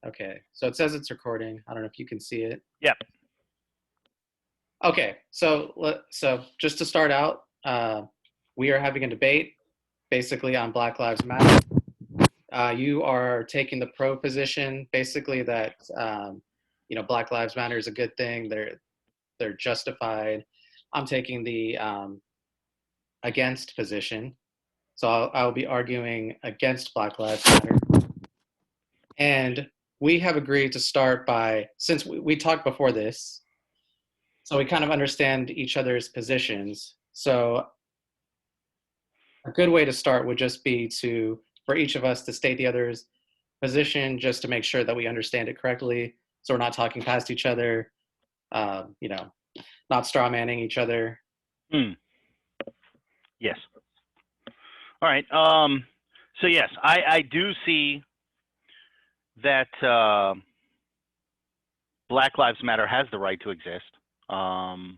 Okay, so it says it's recording. I don't know if you can see it. Yep. Okay, so just to start out, we are having a debate basically on Black Lives Matter. You are taking the pro position, basically that Black Lives Matter is a good thing. They're justified. I'm taking the against position, so I'll be arguing against Black Lives Matter. And we have agreed to start by, since we talked before this, so we kind of understand each other's positions. So a good way to start would just be for each of us to state the other's position, just to make sure that we understand it correctly. So we're not talking past each other, um, you know, not straw manning each other. Yes. All right. So yes, I do see that Black Lives Matter has the right to exist. And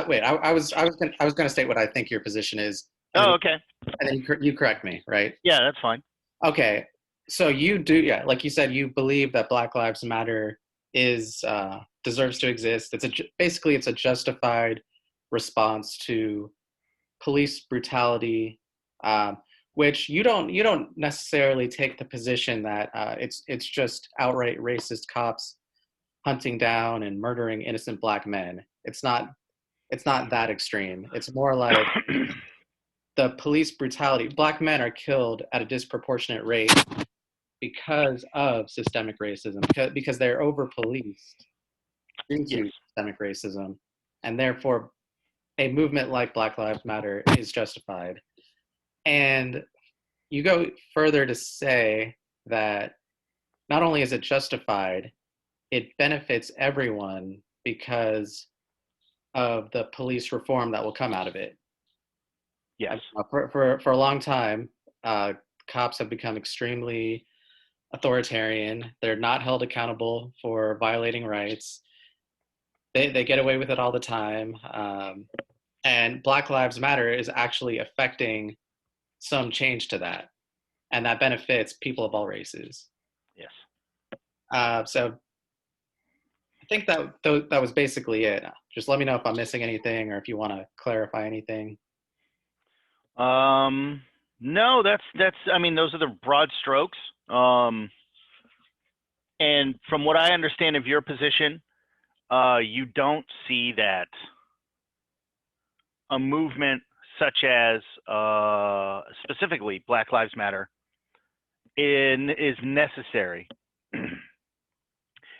Wait, I was gonna state what I think your position is, and then okay. and then you correct me, right? Yeah, that's fine. Okay, so you do, yeah, like you said, you believe that Black Lives Matter is deserves to exist. Basically it's a justified response to police brutality, which you don't necessarily take the position that it's just outright racist cops hunting down and murdering innocent black men. It's not that extreme. It's more like the police brutality. Black men are killed at a disproportionate rate because of systemic racism, because they're over policed due Yes. to systemic racism, and therefore a movement like Black Lives Matter is justified. And you go further to say that not only is it justified, it benefits everyone because of the police reform that will come out of it. Yes. For a long time, cops have become extremely authoritarian. They're not held accountable for violating rights. They get away with it all the time. And Black Lives Matter is actually affecting some change to that. And that benefits people of all races. Yes. So I think that was basically it. Just let me know if I'm missing anything or if you want to clarify anything. No, that's. I mean, those are the broad strokes. And from what I understand of your position, you don't see that a movement such as specifically Black Lives Matter is necessary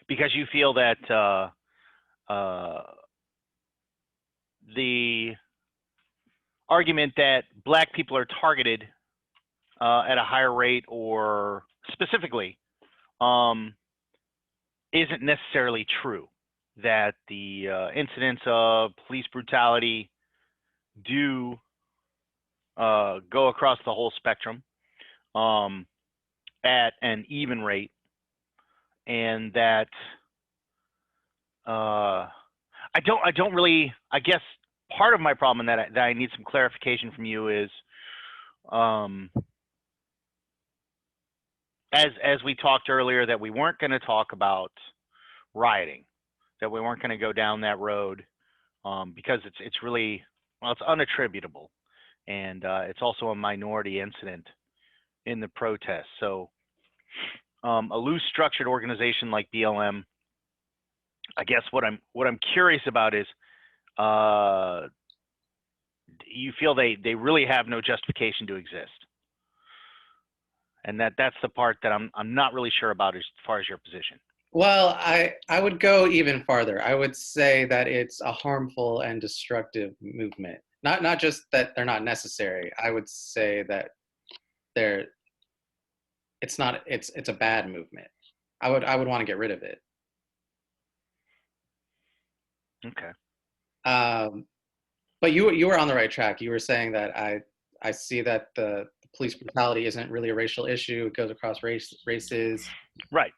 because you feel that the argument that black people are targeted at a higher rate or specifically isn't necessarily true, that the incidents of police brutality do go across the whole spectrum at an even rate, and that I don't really, I guess part of my problem and that I need some clarification from you is as we talked earlier, that we weren't going to talk about rioting, that we weren't going to go down that road because it's really, well, it's unattributable, and it's also a minority incident in the protest. So a loose structured organization like BLM, I guess what I'm curious about is you feel they really have no justification to exist, and that's the part that I'm not really sure about as far as your position. Well, I would go even farther. I would say that it's a harmful and destructive movement. Not just that they're not necessary. I would say that they're it's not it's a bad movement. I would want to get rid of it. Okay. But you were on the right track. You were saying that I see that the police brutality isn't really a racial issue. It goes across races. Right.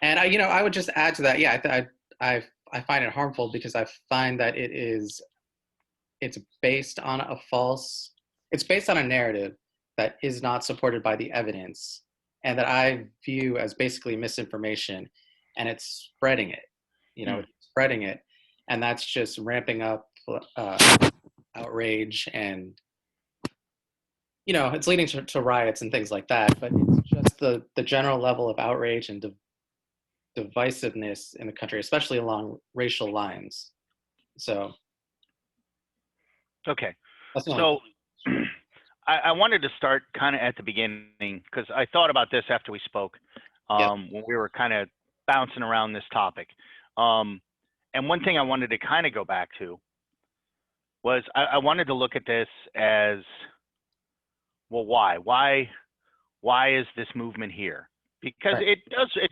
And I would just add to that. Yeah, I find it harmful because I find that it's based on a narrative that is not supported by the evidence. and that I view as basically misinformation, and it's spreading it. Hmm. It's spreading it, and that's just ramping up outrage, and it's leading to riots and things like that. But it's just the general level of outrage and divisiveness in the country, especially along racial lines. So Okay. that's the only So point. I wanted to start kind of at the beginning because I thought about this after we spoke Yep. when we were kind of bouncing around this topic. Um, and one thing I wanted to kind of go back to was I wanted to look at this as, well, why? Why is this movement here? Because Right.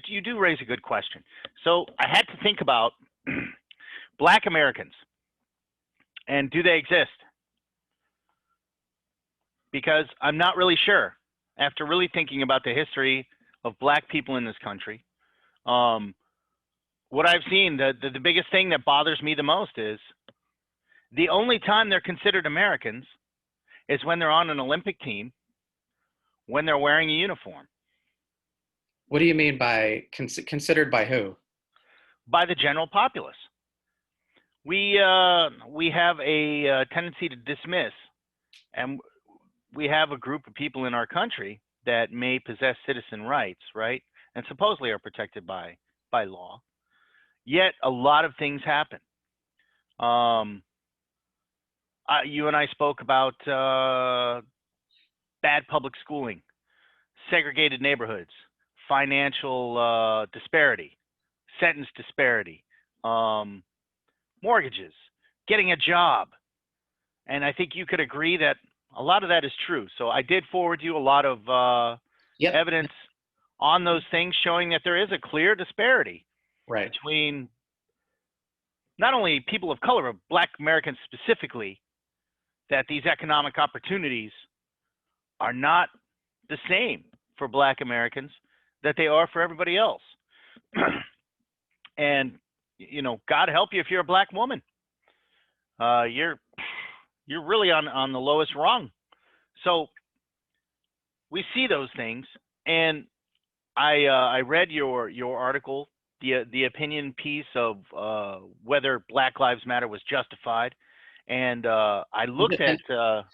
you do raise a good question. So I had to think about Black Americans and do they exist? Because I'm not really sure. After really thinking about the history of Black people in this country, um, what I've seen, the biggest thing that bothers me the most is the only time they're considered Americans is when they're on an Olympic team, when they're wearing a uniform. What do you mean by considered by who? By the general populace. We have a tendency to dismiss, and we have a group of people in our country that may possess citizen rights, right, and supposedly are protected by law. Yet a lot of things happen. Um, you and I spoke about bad public schooling, segregated neighborhoods, financial disparity, sentence disparity, um, mortgages, getting a job. And I think you could agree that a lot of that is true. So I did forward you a lot of Yep. evidence on those things showing that there is a clear disparity Right. between not only people of color, but Black Americans specifically, that these economic opportunities are not the same for Black Americans that they are for everybody else. And God help you if you're a Black woman. You're really on the lowest rung. So we see those things, and I read your article, the opinion piece of whether Black Lives Matter was justified, and I looked at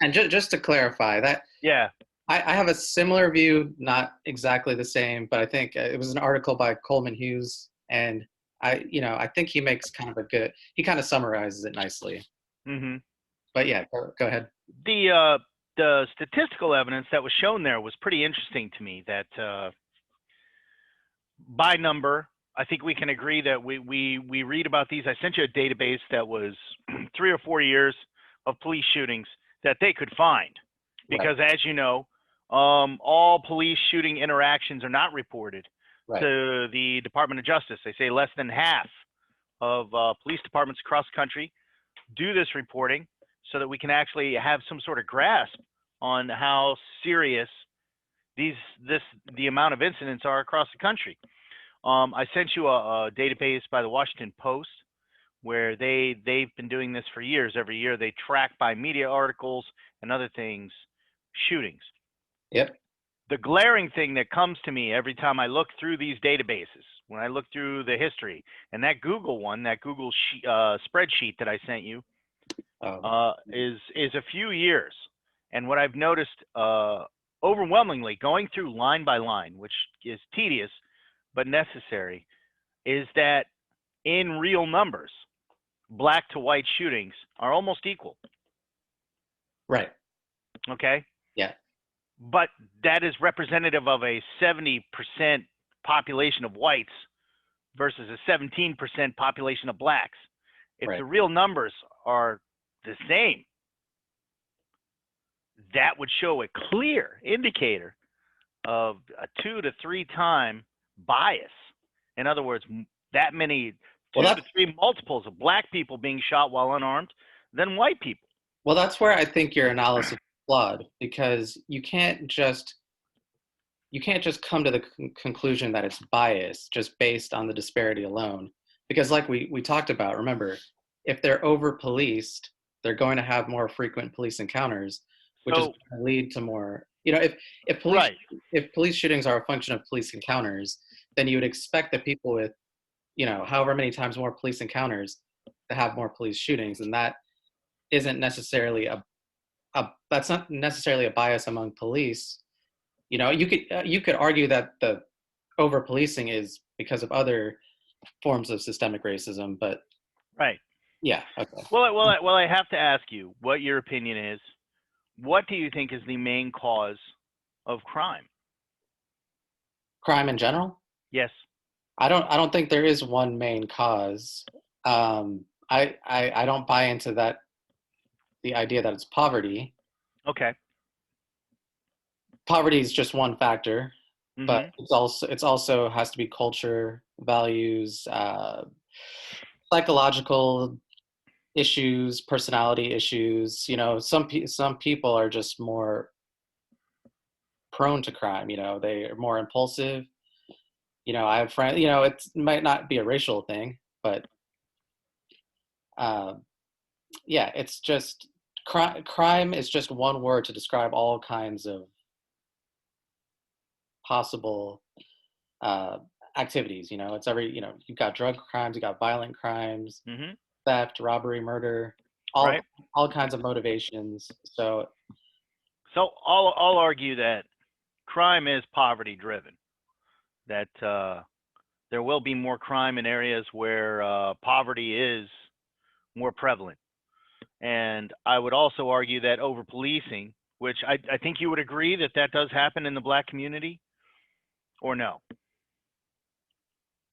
And just to clarify that, yeah. I have a similar view, not exactly the same, but I think it was an article by Coleman Hughes, and I think he makes he kind of summarizes it nicely. Hmm. But yeah, go ahead. The statistical evidence that was shown there was pretty interesting to me. That by number, I think we can agree that we read about these. I sent you a database that was 3 or 4 years of police shootings that they could find, Right. because as you know, all police shooting interactions are not reported Right. to the Department of Justice. They say less than half of police departments across the country do this reporting, so that we can actually have some sort of grasp on how serious the amount of incidents are across the country. I sent you a database by the Washington Post where they've been doing this for years. Every year they track by media articles and other things shootings. Yep. The glaring thing that comes to me every time I look through these databases, when I look through the history, and that Google spreadsheet that I sent you, is a few years. And what I've noticed overwhelmingly, going through line by line, which is tedious but necessary, is that in real numbers, Black to white shootings are almost equal. Right. Okay. Yeah. But that is representative of a 70% population of whites versus a 17% population of Blacks. If Right. the real numbers are the same, that would show a clear indicator of a 2 to 3 time bias. In other words, that many Well, 2 to 3 multiples of Black people being shot while unarmed than white people. well, that's where I think your analysis is flawed, because you can't just come to the conclusion that it's biased just based on the disparity alone. Because like we talked about, remember, if they're over policed, they're going to have more frequent police encounters, which is So going to lead to more You know, if police Right. if police shootings are a function of police encounters, then you would expect that people with, you know, however many times more police encounters to have more police shootings, and that isn't necessarily a that's not necessarily a bias among police. You know, you could argue that the over policing is because of other forms of systemic racism, but Right. yeah, okay. Well, I have to ask you what your opinion is. What do you think is the main cause of crime? Crime in general? Yes. I don't think there is one main cause. I don't buy into that the idea that it's poverty. Okay. Poverty is just one factor, but Mhm. it's also has to be culture, values, psychological issues, personality issues. You know, some people are just more prone to crime. You know, they are more impulsive. You know, I have friends. You know, it might not be a racial thing, but uh, yeah, it's just crime is just one word to describe all kinds of possible uh, activities. You know, it's every, you know, you've got drug crimes, you got violent crimes, Mhm. theft, robbery, murder, all Right. all kinds of motivations. So So I'll argue that crime is poverty driven. That there will be more crime in areas where poverty is more prevalent. And I would also argue that over policing, which I think you would agree that that does happen in the black community, or no?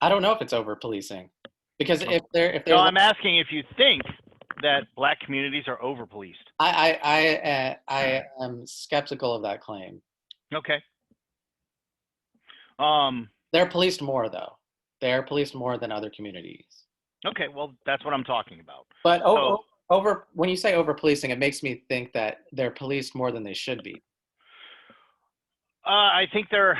I don't know if it's over policing because Okay. if No, they're I'm asking if you think that black communities are over policed. I am skeptical of that claim. Okay. Um, They're policed more though. They're policed more than other communities. okay, well, that's what I'm talking about. But So over when you say over policing, it makes me think that they're policed more than they should be. I think they're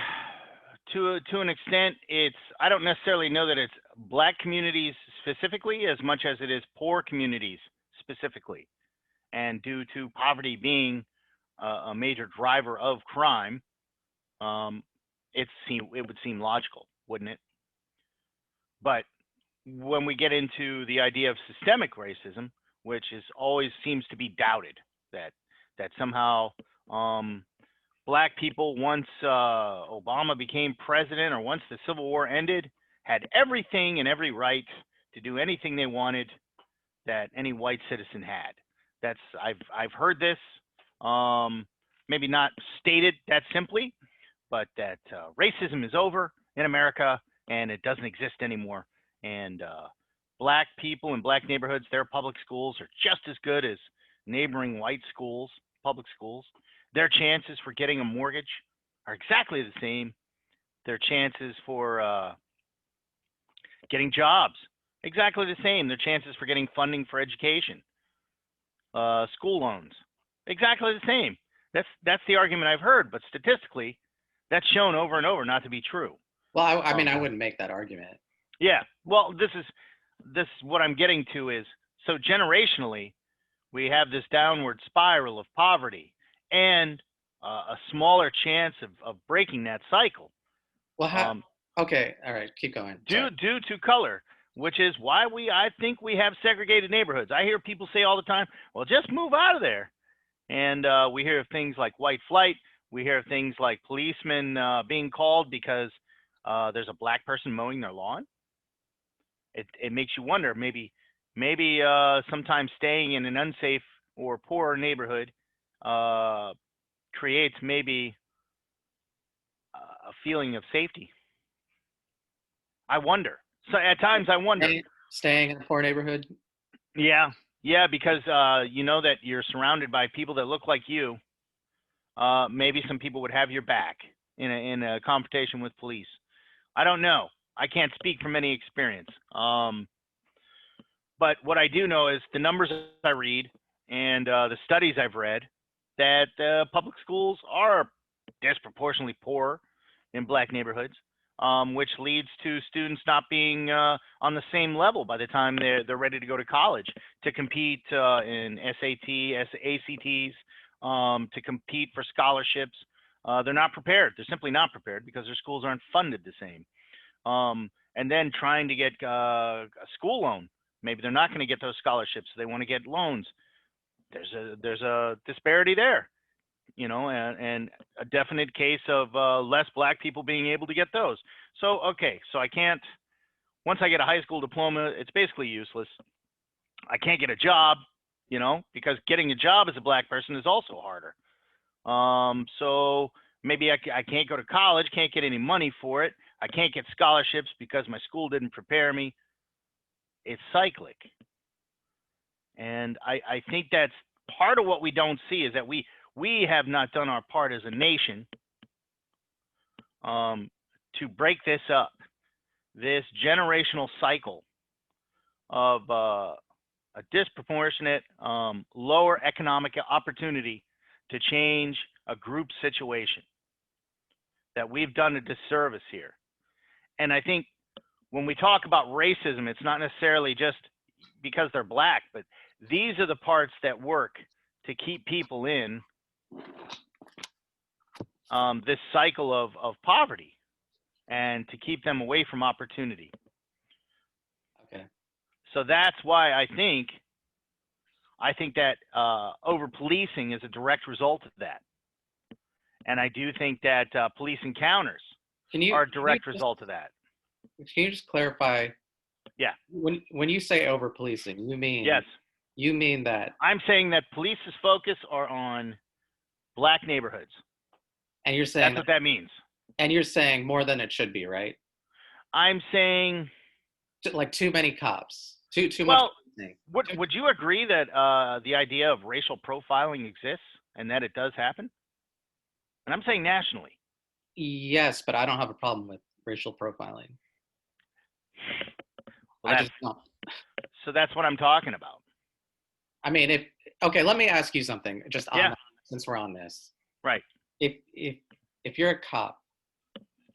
to an extent. It's I don't necessarily know that it's black communities specifically as much as it is poor communities specifically, and due to poverty being a major driver of crime, um, it would seem logical, wouldn't it? But when we get into the idea of systemic racism, which is always seems to be doubted, that somehow um, black people, once Obama became president or once the Civil War ended, had everything and every right to do anything they wanted that any white citizen had. That's I've heard this, um, maybe not stated that simply, but that racism is over in America and it doesn't exist anymore. And black people in black neighborhoods, their public schools are just as good as neighboring white schools, public schools. Their chances for getting a mortgage are exactly the same. Their chances for getting jobs, exactly the same. Their chances for getting funding for education, school loans, exactly the same. That's the argument I've heard, but statistically, that's shown over and over not to be true. Well, I mean, Um, I wouldn't make that argument. yeah. Well, this is what I'm getting to is so generationally we have this downward spiral of poverty and a smaller chance of breaking that cycle Well, um, okay, all right, keep going. Sorry. due to color, which is why I think we have segregated neighborhoods. I hear people say all the time, "Well, just move out of there," and we hear of things like white flight. We hear of things like policemen being called because there's a black person mowing their lawn. It makes you wonder maybe sometimes staying in an unsafe or poor neighborhood uh, creates maybe a feeling of safety. I wonder. So at times I wonder. Staying in a poor neighborhood. Yeah, yeah, because you know that you're surrounded by people that look like you. Maybe some people would have your back in a confrontation with police. I don't know. I can't speak from any experience. But what I do know is the numbers I read and the studies I've read that public schools are disproportionately poor in black neighborhoods, which leads to students not being on the same level by the time they're ready to go to college to compete in SAT, ACTs, to compete for scholarships. They're not prepared. They're simply not prepared because their schools aren't funded the same. And then trying to get a school loan. Maybe they're not going to get those scholarships. So they want to get loans. There's a disparity there, you know, and a definite case of less black people being able to get those. So, okay, so I can't, once I get a high school diploma, it's basically useless. I can't get a job, you know, because getting a job as a black person is also harder. So maybe I can't go to college, can't get any money for it. I can't get scholarships because my school didn't prepare me. It's cyclic. And I think that's part of what we don't see is that we have not done our part as a nation to break this up, this generational cycle of a disproportionate lower economic opportunity to change a group situation, that we've done a disservice here. And I think when we talk about racism, it's not necessarily just because they're black, but these are the parts that work to keep people in this cycle of poverty and to keep them away from opportunity. Okay. So that's why I think that over policing is a direct result of that. And I do think that police encounters are a direct result of that. Can you just clarify? Yeah. When you say over policing, you mean, yes, you mean that I'm saying that police's focus are on black neighborhoods. and you're saying that's what that means. And you're saying more than it should be, right? I'm saying like too many cops, too well, much. Would you agree that the idea of racial profiling exists and that it does happen? And I'm saying nationally. Yes, but I don't have a problem with racial profiling. Well, I just don't. So that's what I'm talking about. I mean, okay, let me ask you something. Just on since we're on this, right? If you're a cop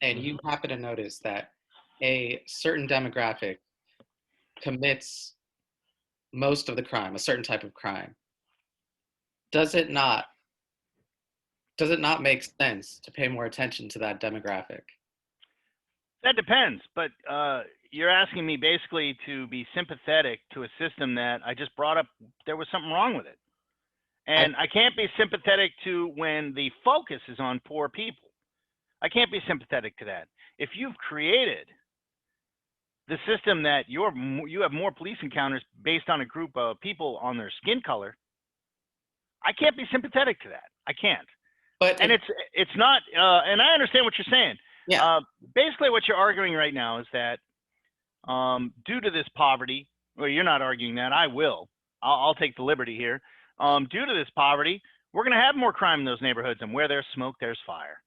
and you happen to notice that a certain demographic commits most of the crime, a certain type of crime, does it not make sense to pay more attention to that demographic? That depends, but you're asking me basically to be sympathetic to a system that I just brought up. There was something wrong with it. And I can't be sympathetic to when the focus is on poor people. I can't be sympathetic to that. If you've created the system that you have more police encounters based on a group of people on their skin color, I can't be sympathetic to that. I can't. But it's not. And I understand what you're saying. Yeah. Basically, what you're arguing right now is that due to this poverty, well, you're not arguing that. I will. I'll take the liberty here. Due to this poverty, we're going to have more crime in those neighborhoods, and where there's smoke, there's fire.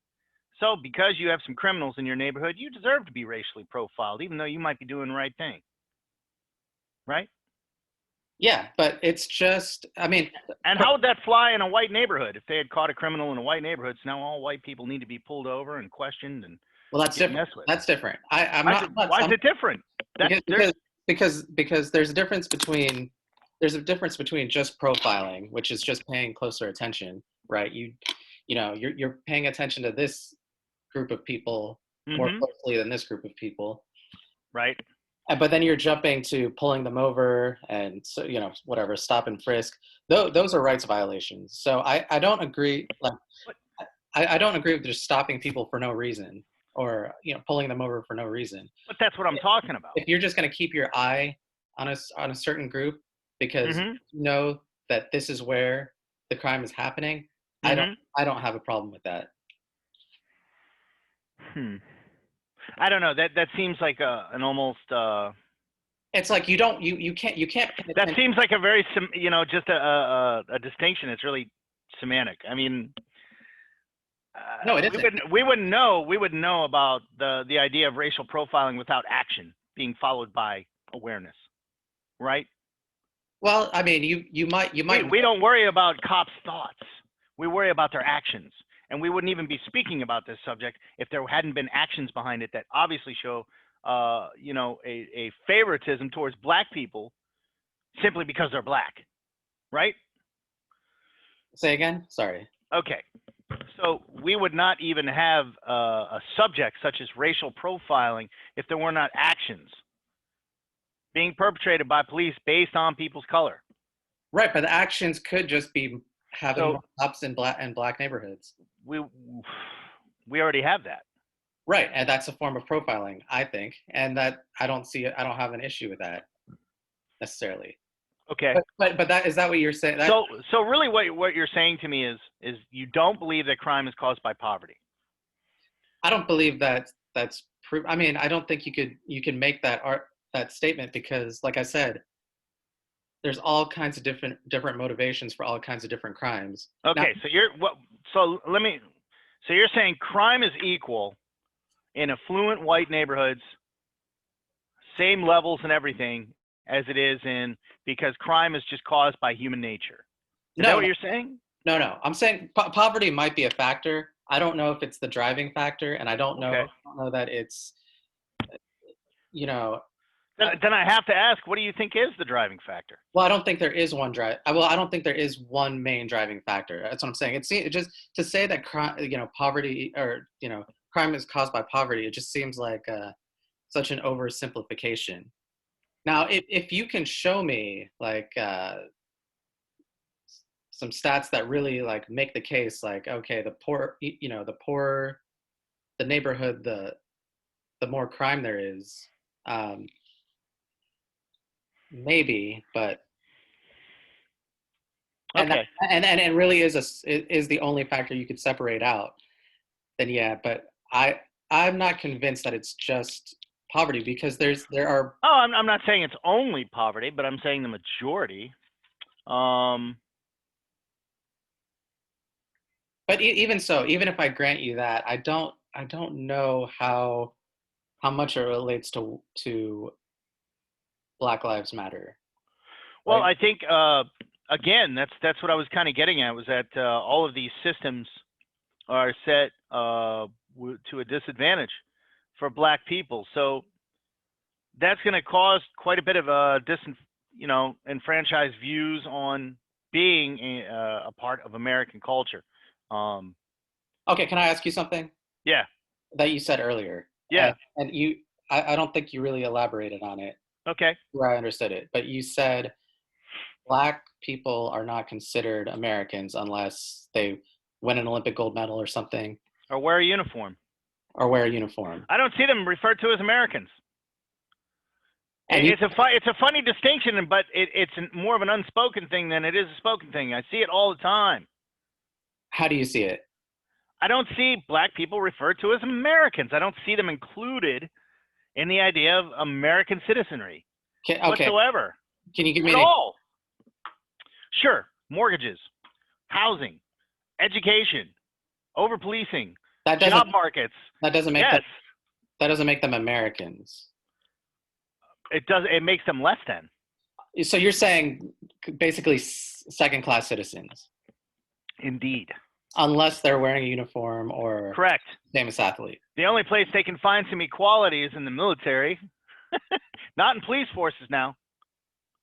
So because you have some criminals in your neighborhood, you deserve to be racially profiled, even though you might be doing the right thing. Right? Yeah, but it's just, I mean. And how would that fly in a white neighborhood if they had caught a criminal in a white neighborhood? So now all white people need to be pulled over and questioned and well, that's different. That's different. Why is it different? Because there's a difference between just profiling, which is just paying closer attention, right? You're paying attention to this group of people more closely than this group of people, right? But then you're jumping to pulling them over and so whatever, stop and frisk. Those are rights violations. So I don't agree. Like I don't agree with just stopping people for no reason or pulling them over for no reason. But that's what I'm talking about. If you're just going to keep your eye on a certain group because you know that this is where the crime is happening, I don't have a problem with that. I don't know. That seems like an almost. It's like you can't. That seems like a very just a distinction. It's really semantic. I mean, no, it isn't. We wouldn't know about the idea of racial profiling without action being followed by awareness, right? Well, I mean, you might. We don't worry about cops' thoughts. We worry about their actions. And we wouldn't even be speaking about this subject if there hadn't been actions behind it that obviously show, a favoritism towards black people simply because they're black, right? Say again? Sorry. Okay. So we would not even have a subject such as racial profiling if there were not actions being perpetrated by police based on people's color. Right, but the actions could just be having So more cops in black neighborhoods. we we already have that. Right, and that's a form of profiling, I think, and that I don't see it. I don't have an issue with that necessarily. Okay. But that is that what you're saying? That So really what you're saying to me is you don't believe that crime is caused by poverty. I don't believe that that's proof. I mean, I don't think you can make that statement because, like I said, there's all kinds of different motivations for all kinds of different crimes. Now, Okay, so you're saying crime is equal in affluent white neighborhoods, same levels and everything as it is in because crime is just caused by human nature. Is that no, what you're saying? no. I'm saying poverty might be a factor. I don't know if it's the driving factor, and Okay. I don't know that it's, you know, Then I have to ask, what do you think is the driving factor? well, I don't think there is one well, I don't think there is one main driving factor. That's what I'm saying. It just to say that crime, poverty or crime is caused by poverty. It just seems like such an oversimplification. Now, if you can show me like some stats that really like make the case, like okay, the poor, the poor, the neighborhood, the more crime there is, maybe, but Okay. and it really is the only factor you could separate out. Then yeah, but I'm not convinced that it's just poverty because there are. Oh, I'm not saying it's only poverty, but I'm saying the majority. But even so, even if I grant you that, I don't know how much it relates to Black Lives Matter. Well, Like, I think again, that's what I was kind of getting at was that all of these systems are set to a disadvantage for Black people. So that's going to cause quite a bit of enfranchised views on being a part of American culture. Um, okay, can I ask you something yeah, that you said earlier? yeah, And I don't think you really elaborated on it okay. where I understood it, but you said Black people are not considered Americans unless they win an Olympic gold medal or something, Or wear a uniform. or wear a uniform. I don't see them referred to as Americans. And you, It's a funny distinction, but it's more of an unspoken thing than it is a spoken thing. I see it all the time. how do you see it? I don't see Black people referred to as Americans. I don't see them included in the idea of American citizenry Okay, whatsoever can you give me at all. Sure, mortgages, housing, education, over policing, that job doesn't markets. that doesn't make Yes, them that doesn't make them Americans. it does. It makes them less than. So you're saying basically second class citizens, Indeed. unless they're wearing a uniform or Correct. famous athlete. The only place they can find some equality is in the military, not in police forces now.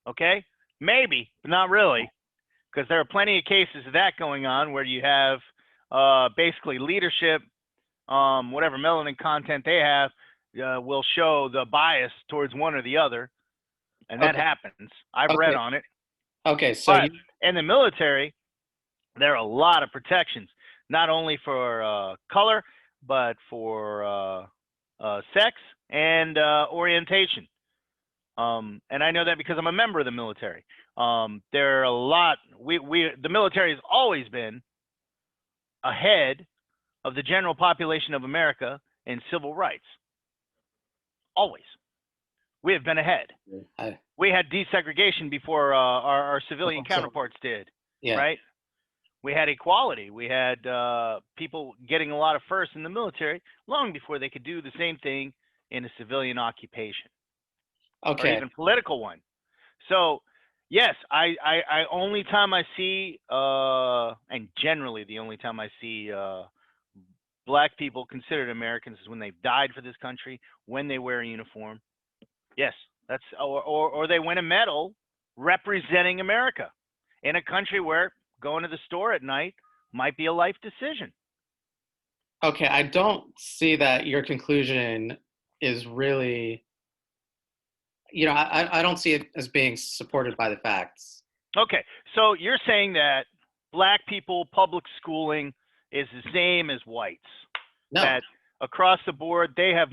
Okay? Maybe, but not really, because there are plenty of cases of that going on where you have basically leadership, whatever melanin content they have, will show the bias towards one or the other, and that Okay. happens. I've Okay. read on it. Okay. So But in the military, there are a lot of protections, not only for color, but for sex and orientation. And I know that because I'm a member of the military. There are a lot. The military has always been ahead of the general population of America in civil rights. Always, we have been ahead. We had desegregation before our civilian counterparts did. yeah. Right? We had equality. We had people getting a lot of firsts in the military long before they could do the same thing in a civilian occupation or Okay. even political one. So, yes, I only time I see, and generally the only time I see Black people considered Americans is when they've died for this country, when they wear a uniform. Yes, that's or they win a medal representing America in a country where going to the store at night might be a life decision. Okay, I don't see that your conclusion is really, I don't see it as being supported by the facts. Okay, so you're saying that black people public schooling is the same as whites, No, that across the board they have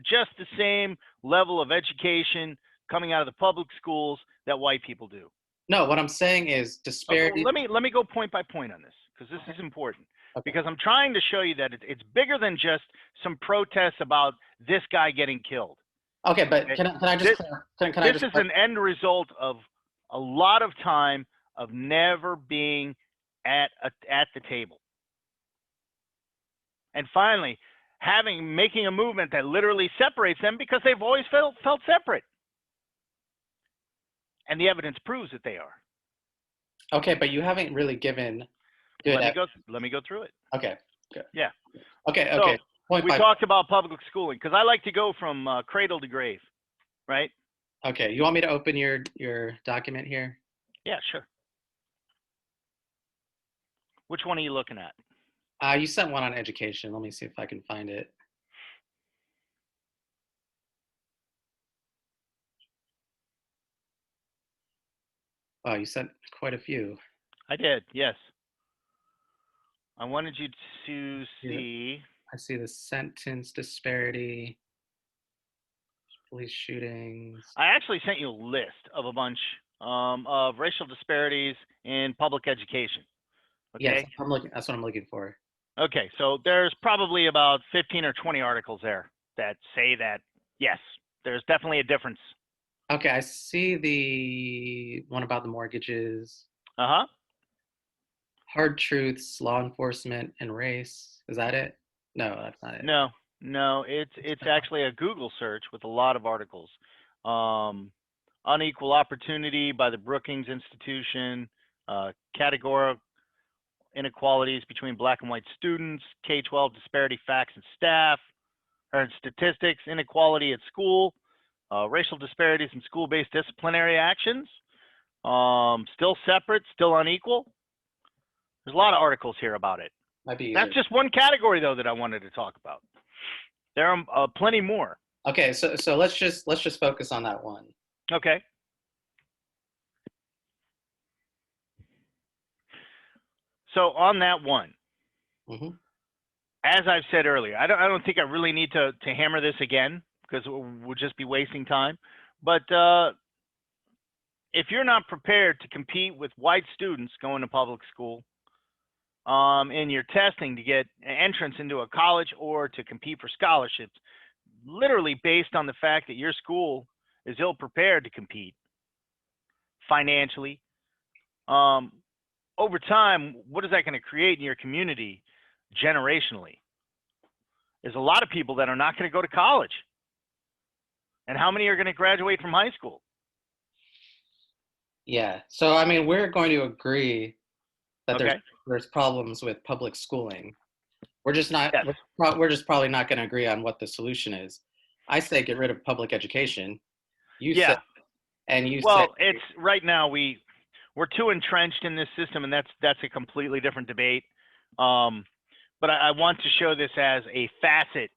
just the same level of education coming out of the public schools that white people do. no, what I'm saying is Okay, well, disparity. let me go point by point on this because this Okay, is important. okay, Because I'm trying to show you that it's bigger than just some protests about this guy getting killed. okay, but Okay? can I just This clear, can I this just is an end result of a lot of time of never being at the table, and finally making a movement that literally separates them because they've always felt separate, and the evidence proves that they are. okay, but you haven't really given good Let me at. go. Let me go through it. Okay, good. Yeah. Okay, So okay. Point we by. talked about public schooling because I like to go from cradle to grave, right? Okay, you want me to open your document here? Yeah, sure. Which one are you looking at? You sent one on education. Let me see if I can find it. Oh, you sent quite a few. I did. Yes. I wanted you to Yeah, see. I see the sentence disparity, police shootings. I actually sent you a list of a bunch of racial disparities in public education. Yes, Okay. I'm looking. That's what I'm looking for. Okay. So there's probably about 15 or 20 articles there that say that, yes, there's definitely a difference. Okay, I see the one about the mortgages, Uh huh. hard truths, law enforcement, and race. Is that it? No, that's not it. No, no, it's actually a Google search with a lot of articles. Um, Unequal opportunity by the Brookings Institution, categorical inequalities between black and white students, K-12 disparity facts and staff, or statistics, inequality at school, racial disparities in school-based disciplinary actions, still separate, still unequal. There's a lot of articles here about it. Might be That's easier. just one category, though, that I wanted to talk about. There are plenty more. Okay, so let's just focus on that one. Okay. So on that one, Hmm. as I've said earlier, I don't think I really need to hammer this again because we'll just be wasting time. But if you're not prepared to compete with white students going to public school in your testing to get entrance into a college or to compete for scholarships, literally based on the fact that your school is ill prepared to compete financially, um, over time, what is that going to create in your community generationally? There's a lot of people that are not going to go to college. And how many are going to graduate from high school? Yeah. So I mean, we're going to agree that there's Okay. there's problems with public schooling. We're just not. Yes. We're just probably not going to agree on what the solution is. I say get rid of public education. You say, Yeah. and you say, Well, it's right now we're too entrenched in this system, and that's a completely different debate. Um, but I want to show this as a facet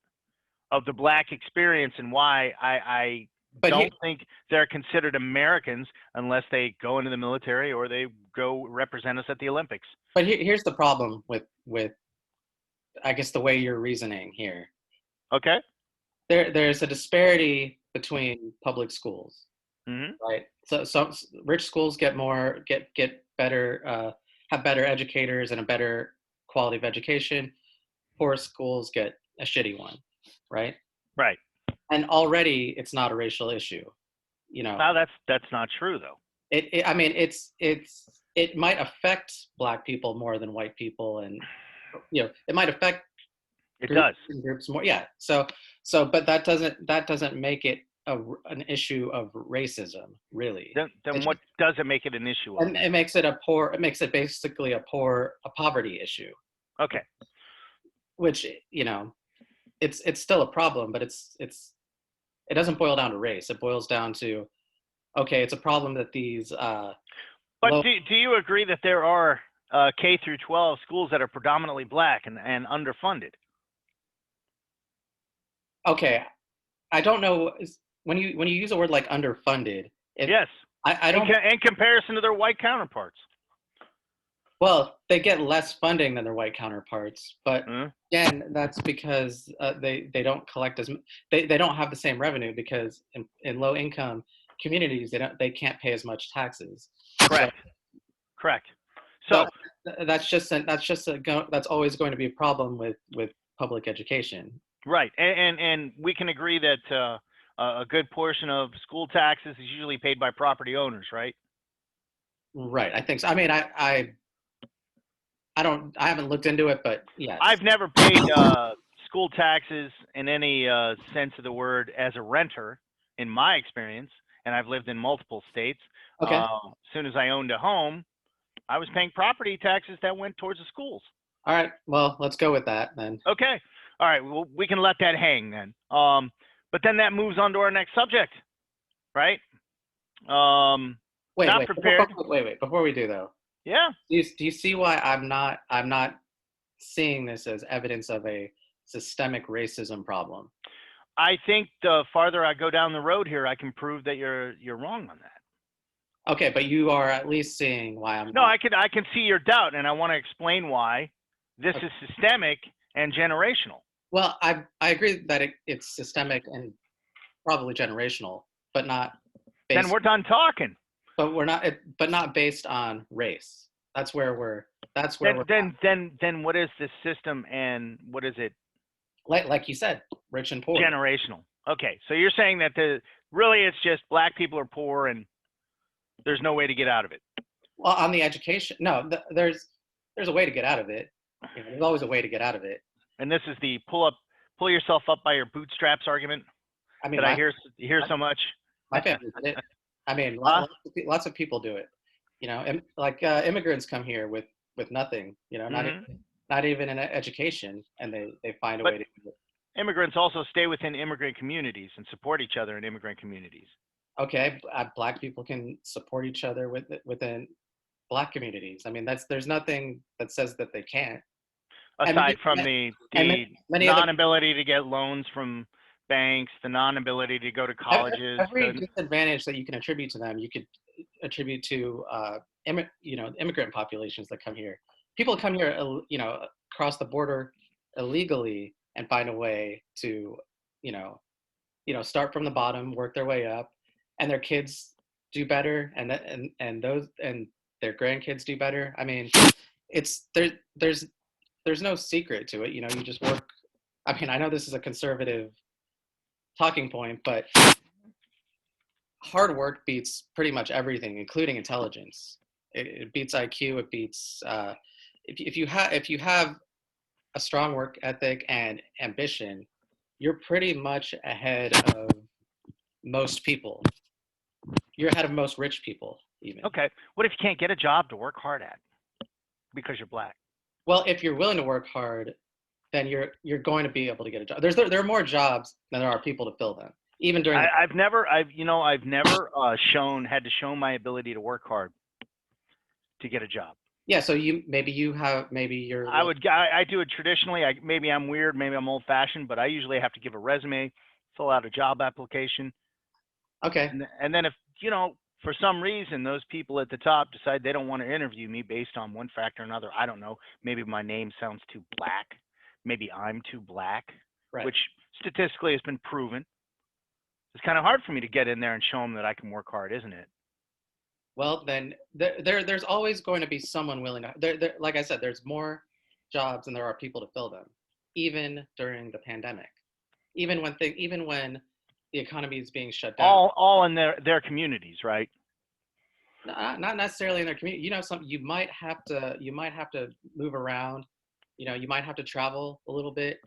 of the black experience and why I but here, don't think they're considered Americans unless they go into the military or they go represent us at the Olympics. here's the problem with I guess the way you're reasoning here. Okay. There's a disparity between public schools, Hmm. right? So rich schools get better, have better educators and a better quality of education. Poor schools get a shitty one, right? Right. And already it's not a racial issue. You know, Now that's not true though. I mean, it might affect black people more than white people, and it might affect It groups does. and groups more. Yeah. But that doesn't make it an issue of racism, really. Then It what just, does it make it an issue of? and it makes it it makes it basically a poverty issue, Okay. which it's still a problem, but it doesn't boil down to race. It boils down to, okay, it's a problem that these But low. do you agree that there are K through 12 schools that are predominantly black and underfunded? Okay, I don't know when you use a word like underfunded. If Yes, I don't. in comparison to their white counterparts. Well, they get less funding than their white counterparts, but Huh? again, that's because they don't collect they don't have the same revenue because in low income communities they can't pay as much taxes. So Correct. Correct. so So that's always going to be a problem with public education. right, and we can agree that a good portion of school taxes is usually paid by property owners, right? Right, I think so. I mean, I haven't looked into it, but yes. I've never paid school taxes in any sense of the word as a renter, in my experience, and I've lived in multiple states. Okay. As soon as I owned a home, I was paying property taxes that went towards the schools. All right. Well, let's go with that then. Okay, all right. Well, we can let that hang then. But then that moves on to our next subject, right? Wait, Not wait, prepared. wait. Before we do though, Yeah, do you see why I'm not seeing this as evidence of a systemic racism problem? I think the farther I go down the road here, I can prove that you're wrong on that. Okay, but you are at least seeing why I'm No, not. I can see your doubt, and I want to explain why this Okay. is systemic and generational. Well, I agree that it's systemic and probably generational, but not Then based. we're done talking. But we're not. But not based on race. That's where we're. That's where Then we're. then then then what is this system and what is it? Like you said, rich and poor. Generational. Okay, so you're saying that the really it's just black people are poor and there's no way to get out of it. Well, on the education, no, there's a way to get out of it. You know, there's always a way to get out of it. And this is the pull yourself up by your bootstraps argument I mean, that I hear my, so much. my family did it. I mean, Huh? lots of people do it. You know, and like immigrants come here with nothing. You know, Hmm. not even an education, and they find a But way to do it. immigrants also stay within immigrant communities and support each other in immigrant communities. Okay, black people can support each other within black communities. I mean, there's nothing that says that they can't. And Aside from and the many other non-ability to get loans from banks, the non-ability to go to colleges, every the disadvantage that you can attribute to them, you could attribute to immigrant populations that come here. People come here, across the border illegally and find a way to, you know, start from the bottom, work their way up, and their kids do better, and their grandkids do better. I mean, it's there. There's no secret to it. You know, you just work. I mean, I know this is a conservative talking point, but hard work beats pretty much everything, including intelligence. It beats IQ. It beats if you have a strong work ethic and ambition, you're pretty much ahead of most people. You're ahead of most rich people, even. okay. What if you can't get a job to work hard at because you're black? Well, if you're willing to work hard, then you're going to be able to get a job. There are more jobs than there are people to fill them, even during the. I've never had to show my ability to work hard to get a job. Yeah, so maybe you're I do it traditionally. Maybe I'm weird, maybe I'm old fashioned, but I usually have to give a resume, fill out a job application, okay. and then if for some reason those people at the top decide they don't want to interview me based on one factor or another, I don't know. Maybe my name sounds too black. Maybe I'm too black, Right. which statistically has been proven. It's kind of hard for me to get in there and show them that I can work hard, isn't it? Well, then there's always going to be someone willing to. Like I said, there's more jobs than there are people to fill them, even during the pandemic, even when the economy is being shut down. All in their communities, right? Not necessarily in their community. You know, you might have to move around. You know, you might have to travel a little bit.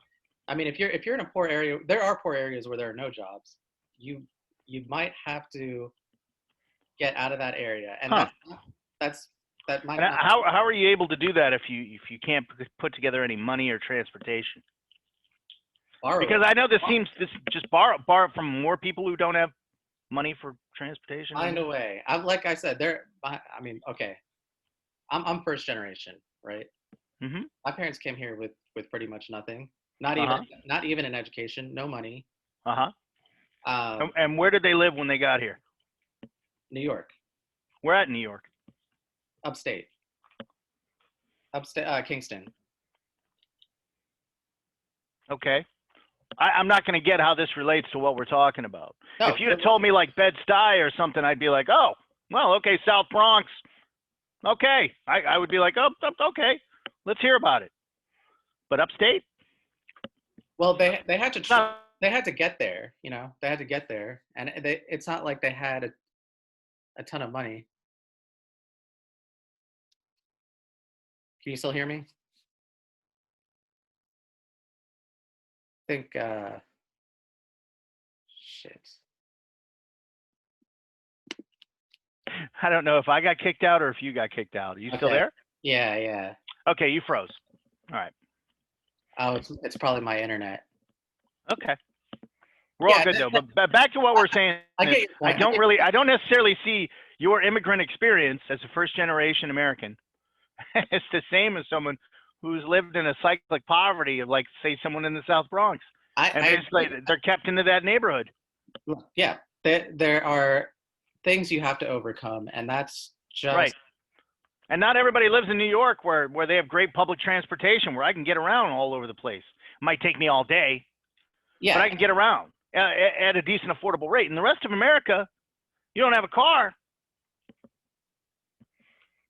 I mean, if you're in a poor area, there are poor areas where there are no jobs. You you might have to get out of that area, and Huh. that's that might And not. how are you able to do that if you can't put together any money or transportation? Borrow Because it. I know this just borrow it from more people who don't have money for transportation. Find a way. Like I said, I mean, okay, I'm first generation, right? Mm-hmm. My parents came here with pretty much nothing. Not even Uh-huh. not even an education, no money. Uh-huh. Um, And where did they live when they got here? New York, We're at New York. upstate, Kingston. Okay. I'm not going to get how this relates to what we're talking about. If No, you had told me like Bed-Stuy or something, I'd be like, oh, well, okay, South Bronx. Okay. I would be like, oh, okay, let's hear about it. But upstate? well, they had to Not, they had to get there. You know, they had to get there, and it's not like they had a ton of money. Can you still hear me? I think shit. I don't know if I got kicked out or if you got kicked out. Are you still Okay. there? Yeah, yeah. Okay, you froze. All right. Oh, it's probably my internet. Okay. We're all Yeah, good though. But back to what we're saying I is get your point. I don't necessarily see your immigrant experience as a first generation American. It's the same as someone who's lived in a cyclic poverty of like say someone in the South Bronx. And I basically they're kept into that neighborhood. yeah. There are things you have to overcome, and that's Right. just And not everybody lives in New York where they have great public transportation where I can get around all over the place. It might take me all day, but yeah, I can get around at a decent affordable rate. In the rest of America, you don't have a car.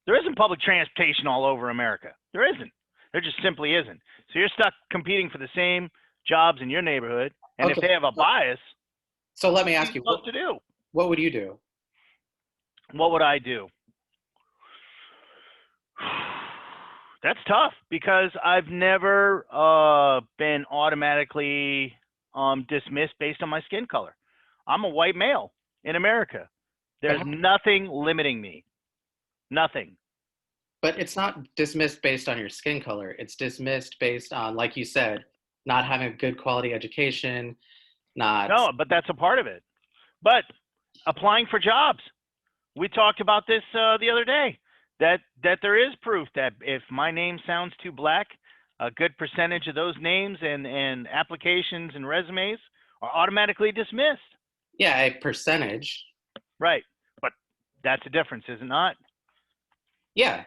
There isn't public transportation all over America. There isn't. There just simply isn't. So you're stuck competing for the same jobs in your neighborhood. And if okay. they have a bias, So let me what are ask you you, supposed to do? what would you do? What would I do? That's tough because I've never been automatically dismissed based on my skin color. I'm a white male in America. But There's nothing limiting me. Nothing. but it's not dismissed based on your skin color. It's dismissed based on, like you said, not having a good quality education, not No, but that's a part of it. But applying for jobs. We talked about this the other day. That there is proof that if my name sounds too black, a good percentage of those names and applications and resumes are automatically dismissed. yeah, a percentage. Right. But that's a difference, is it not? Yeah.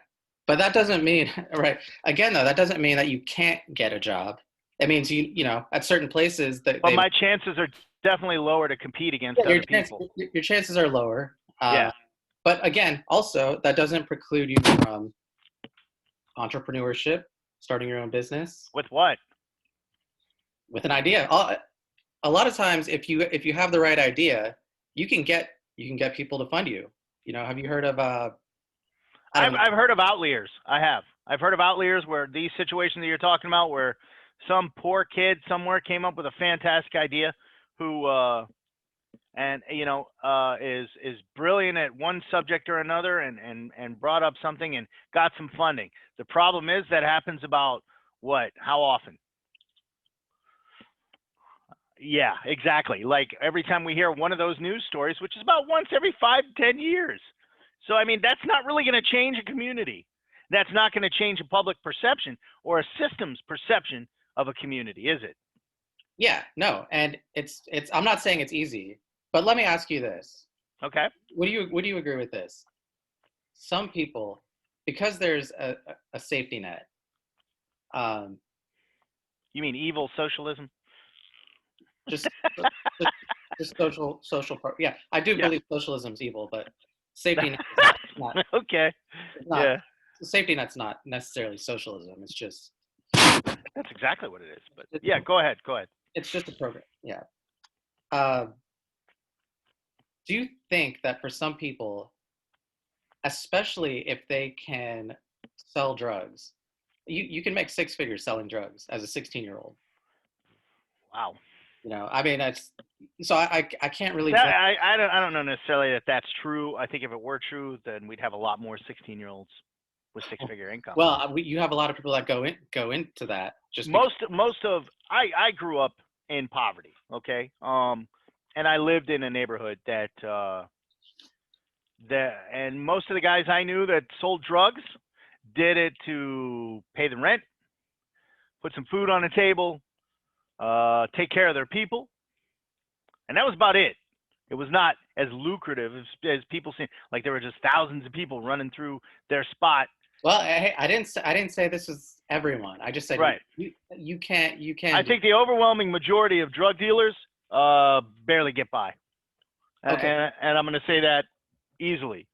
But that doesn't mean right. Again though, that doesn't mean that you can't get a job. It means you know, at certain places that But they my chances are definitely lower to compete against your other people. your chances are lower. Yeah. But again, also that doesn't preclude you from entrepreneurship, starting your own business With what? with an idea. A lot of times, if you have the right idea, you can get people to fund you. You know, have you heard of I don't know. I've heard of outliers. I have. I've heard of outliers where these situations that you're talking about, where some poor kid somewhere came up with a fantastic idea, who and is brilliant at one subject or another, and brought up something and got some funding. The problem is that happens about what? How often? Yeah, exactly. Like every time we hear one of those news stories, which is about once every 5 to 10 years. So, I mean, that's not really going to change a community. That's not going to change a public perception or a system's perception of a community, is it? Yeah, no, and it's. I'm not saying it's easy, but let me ask you this: Okay. would you agree with this? Some people, because there's a safety net. Um, You mean evil socialism? just just, just social part. Yeah, I do Yeah. believe socialism's evil, but safety net is not. Okay. It's not. Yeah. Safety net's not necessarily socialism. It's just That's exactly what it is. But it's, yeah, go ahead. Go ahead. it's just a program. Yeah. Uh, do you think that for some people, especially if they can sell drugs, you can make six figures selling drugs as a 16-year-old. Wow. You know, I mean, that's so I can't really That, blame. I don't know necessarily that that's true. I think if it were true, then we'd have a lot more 16-year-olds with six-figure income. Well, you have a lot of people that go into that just because. Most of I grew up in poverty, okay? And I lived in a neighborhood that and most of the guys I knew that sold drugs did it to pay the rent, put some food on the table, take care of their people, and that was about it. It was not as lucrative as people seem like there were just thousands of people running through their spot. Well, I didn't say this was everyone. I just said Right. you can't I think the overwhelming majority of drug dealers barely get by. Okay. And I'm going to say that easily.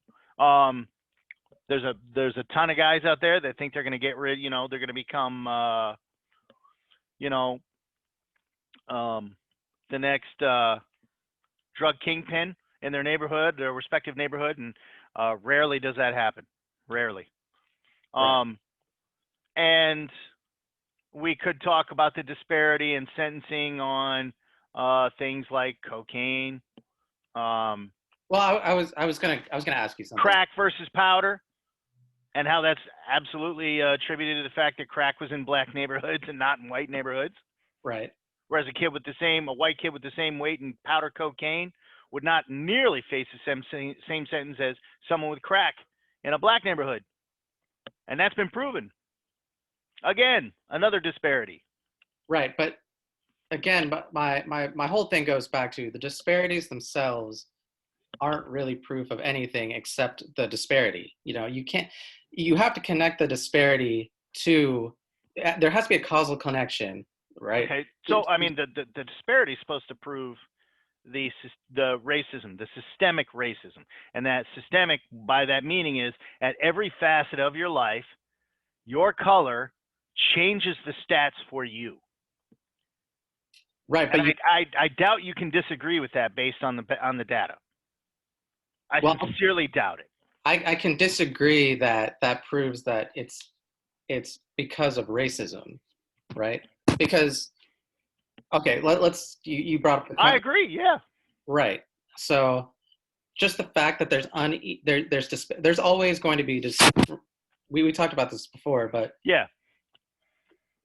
There's a ton of guys out there that think they're going to get rid, you know, they're going to become, you know, the next drug kingpin in their neighborhood, their respective neighborhood, and rarely does that happen. Rarely. Right. And we could talk about the disparity in sentencing on things like cocaine, Well, I was gonna ask you something. crack versus powder, and how that's absolutely attributed to the fact that crack was in black neighborhoods and not in white neighborhoods. Right. Whereas a white kid with the same weight in powder cocaine would not nearly face the same sentence as someone with crack in a black neighborhood. And that's been proven. Again, another disparity. Right. But again, my whole thing goes back to the disparities themselves aren't really proof of anything except the disparity. You know, you have to connect the disparity to, there has to be a causal connection, right? Okay. So, I mean, the disparity is supposed to prove the racism, the systemic racism. And that systemic, by that meaning, is at every facet of your life, your color changes the stats for you. Right. But and I doubt you can disagree with that based on the data. I sincerely doubt it. I can disagree that proves that it's because of racism, right? Because, okay, let's you brought up I agree, yeah. Right. So just the fact that there's always going to be we talked about this before, but yeah,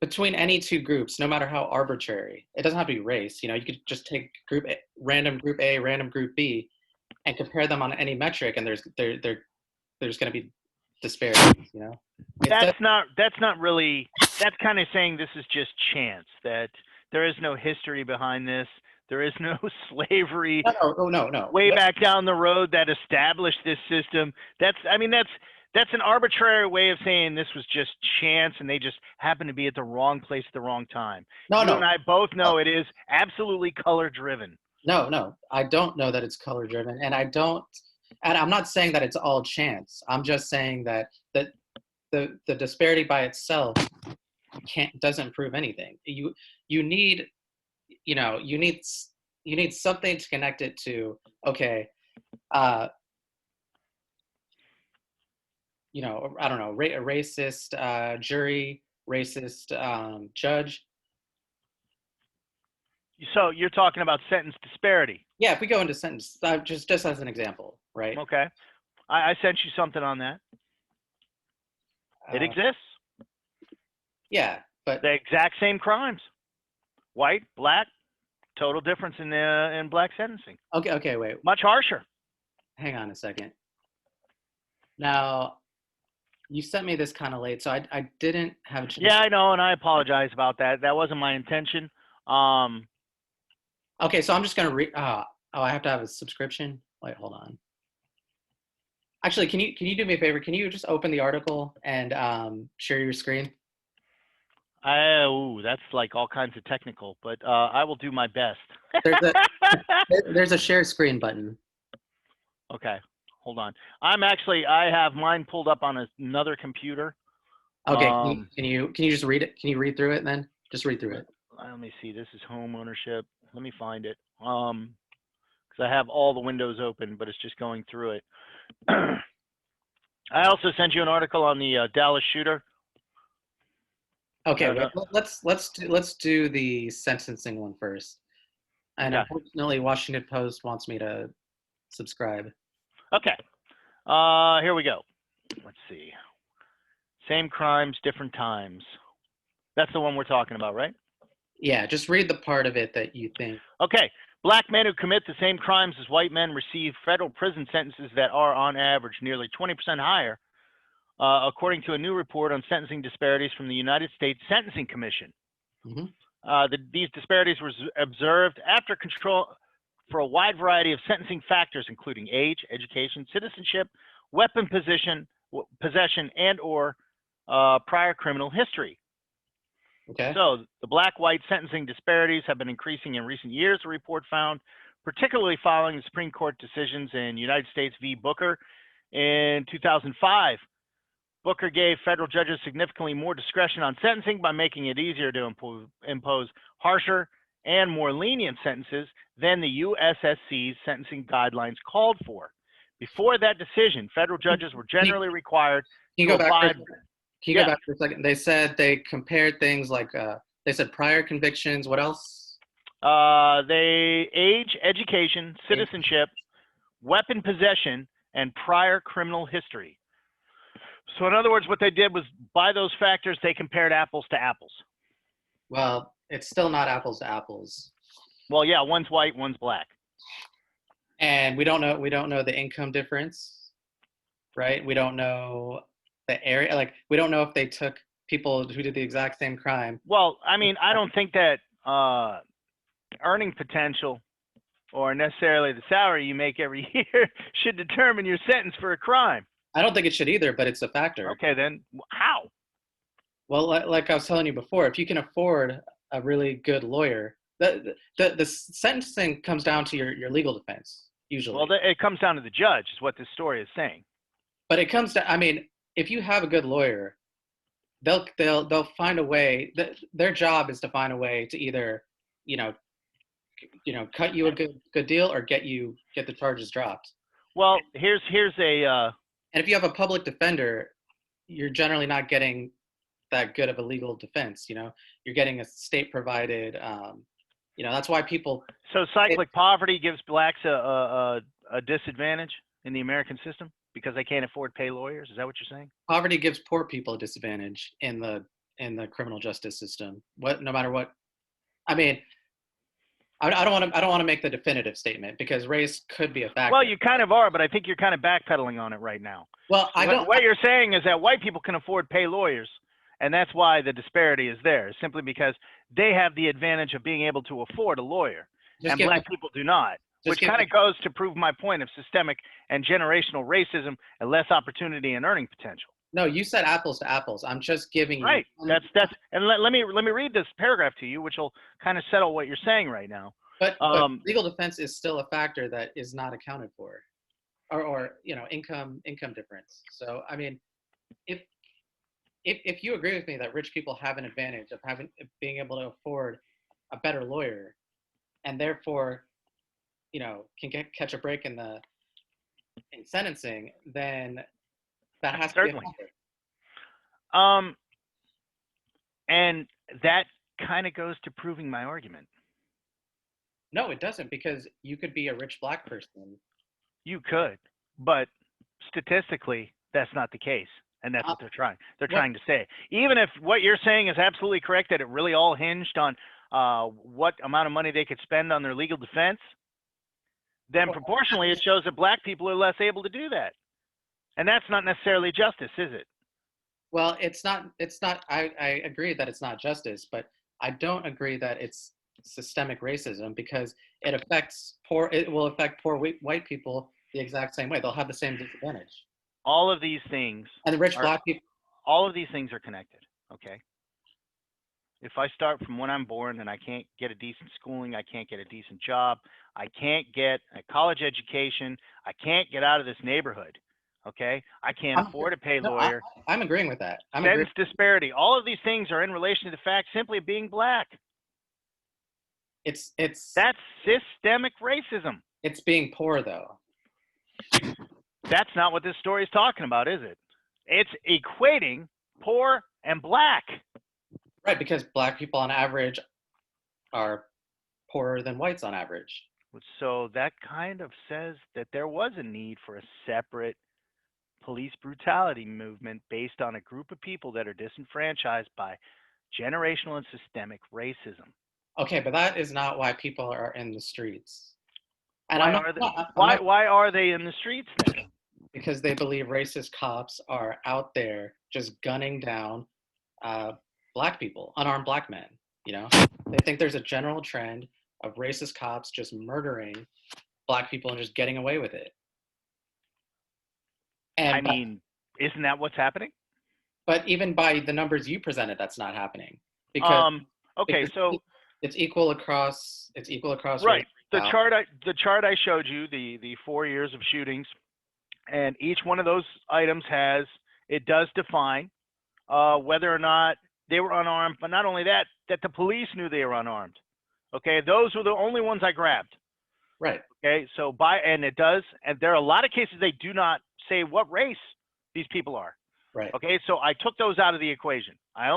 between any two groups, no matter how arbitrary, it doesn't have to be race. You know, you could just take random group A, random group B, and compare them on any metric, and there's going to be disparities. You know, that's not really. That's kind of saying this is just chance. That there is no history behind this. There is no slavery. No. Way back down the road that established this system. That's an arbitrary way of saying this was just chance, and they just happened to be at the wrong place at the wrong time. You and I both know it is absolutely color driven. No, I don't know that it's color driven, and I'm not saying that it's all chance. I'm just saying that the disparity by itself doesn't prove anything. You need something to connect it to. Okay, I don't know, a racist jury, racist judge. So you're talking about sentence disparity. Yeah, if we go into sentence, just as an example, right? Okay. I sent you something on that. It exists. Yeah, but the exact same crimes. White, black, total difference in black sentencing. Okay, wait. Much harsher. Hang on a second. Now, you sent me this kind of late, so I didn't have a chance. Yeah, I know, and I apologize about that. That wasn't my intention. Okay, so I'm just gonna read. I have to have a subscription. Wait, hold on. Actually, can you do me a favor? Can you just open the article and share your screen? That's like all kinds of technical, but I will do my best. There's a share screen button. Okay, hold on. I have mine pulled up on another computer. Okay, can you just read it? Can you read through it then? Just read through it. Let me see. This is home ownership. Let me find it. Because I have all the windows open, but it's just going through it. I also sent you an article on the Dallas shooter. Okay, let's do the sentencing one first. And unfortunately, Washington Post wants me to subscribe. Okay. Here we go. Let's see. Same crimes, different times. That's the one we're talking about, right? Yeah, just read the part of it that you think. Okay. Black men who commit the same crimes as white men receive federal prison sentences that are, on average, nearly 20% higher, according to a new report on sentencing disparities from the United States Sentencing Commission. Mm-hmm. These disparities were observed after control for a wide variety of sentencing factors, including age, education, citizenship, weapon possession, and/or prior criminal history. Okay. So the black-white sentencing disparities have been increasing in recent years, the report found, particularly following the Supreme Court decisions in United States v. Booker in 2005. Booker gave federal judges significantly more discretion on sentencing by making it easier to impose harsher and more lenient sentences than the USSC's sentencing guidelines called for. Before that decision, federal judges were generally required Can you to go back abide. Can you go back for a second? They said they compared things like they said prior convictions. What else? They age, education, citizenship, weapon possession, and prior criminal history. So in other words, what they did was, by those factors, they compared apples to apples. Well, it's still not apples to apples. Well, yeah, one's white, one's black. And we don't know the income difference, right? We don't know the area. Like, we don't know if they took people who did the exact same crime. Well, I mean, I don't think that earning potential or necessarily the salary you make every year should determine your sentence for a crime. I don't think it should either, but it's a factor. Okay, then how? Well, like I was telling you before, if you can afford a really good lawyer, the sentencing comes down to your legal defense usually. Well, it comes down to the judge, is what this story is saying. But it comes to, I mean, if you have a good lawyer, they'll find a way. Their job is to find a way to either, cut you a good deal or get the charges dropped. Well, here's a. And if you have a public defender, you're generally not getting that good of a legal defense. You're getting a state provided. That's why people. So cyclic poverty gives blacks a disadvantage in the American system because they can't afford to pay lawyers. Is that what you're saying? Poverty gives poor people a disadvantage in the criminal justice system. No matter what. I mean, I don't want to make the definitive statement because race could be a factor. Well, you kind of are, but I think you're kind of backpedaling on it right now. Well, I don't. What you're saying is that white people can afford to pay lawyers, and that's why the disparity is there, simply because they have the advantage of being able to afford a lawyer, and black people do not, which kind of goes to prove my point of systemic and generational racism and less opportunity and earning potential. No, you said apples to apples. I'm just giving you. Right. That's and let me read this paragraph to you, which will kind of settle what you're saying right now. But legal defense is still a factor that is not accounted for, or income difference. So I mean, if you agree with me that rich people have an advantage of being able to afford a better lawyer, and therefore, can catch a break in sentencing, then that has to be a factor. And that kind of goes to proving my argument. No, it doesn't, because you could be a rich black person. You could, but statistically, that's not the case. And that's what they're trying. They're trying to say. Even if what you're saying is absolutely correct, that it really all hinged on what amount of money they could spend on their legal defense, then proportionally it shows that black people are less able to do that. And that's not necessarily justice, is it? Well, it's not. I agree that it's not justice, but I don't agree that it's systemic racism, because it will affect poor white people the exact same way. They'll have the same disadvantage. All of these things, and the rich black people, all of these things are connected. Okay. If I start from when I'm born and I can't get a decent schooling, I can't get a decent job, I can't get a college education, I can't get out of this neighborhood. Okay, I can't afford to pay a lawyer. I'm agreeing with that. Sentence disparity. All of these things are in relation to the fact simply of being black. It's that's systemic racism. It's being poor, though. That's not what this story is talking about, is it? It's equating poor and black. Right, because black people on average are poorer than whites on average. So that kind of says that there was a need for a separate police brutality movement based on a group of people that are disenfranchised by generational and systemic racism. Okay, but that is not why people are in the streets. And why are they in the streets then? Because they believe racist cops are out there just gunning down black people, unarmed black men. You know, they think there's a general trend of racist cops just murdering black people and just getting away with it. I And mean, isn't that what's happening? but even by the numbers you presented, that's not happening because Um, okay, because so it's equal across race. right, the chart I showed you, the 4 years of shootings, and each one of those items it does define whether or not they were unarmed, but not only that, that the police knew they were unarmed. Okay, those were the only ones I grabbed. Right. Okay, so and there are a lot of cases they do not say what race these people are. Right. Okay, so I took those out of the equation. I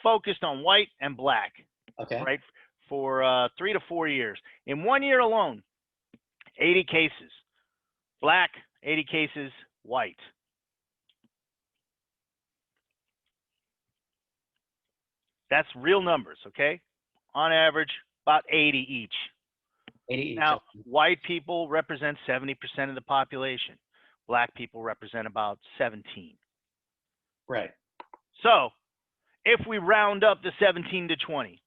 focused on white and black, Okay. right, for 3 to 4 years. In 1 year alone, 80 cases black, 80 cases white. That's real numbers, okay? On average, about 80 each. 80 each. Now, white people represent 70% of the population. Black people represent about 17. Right. So, if we round up the 17 to 20,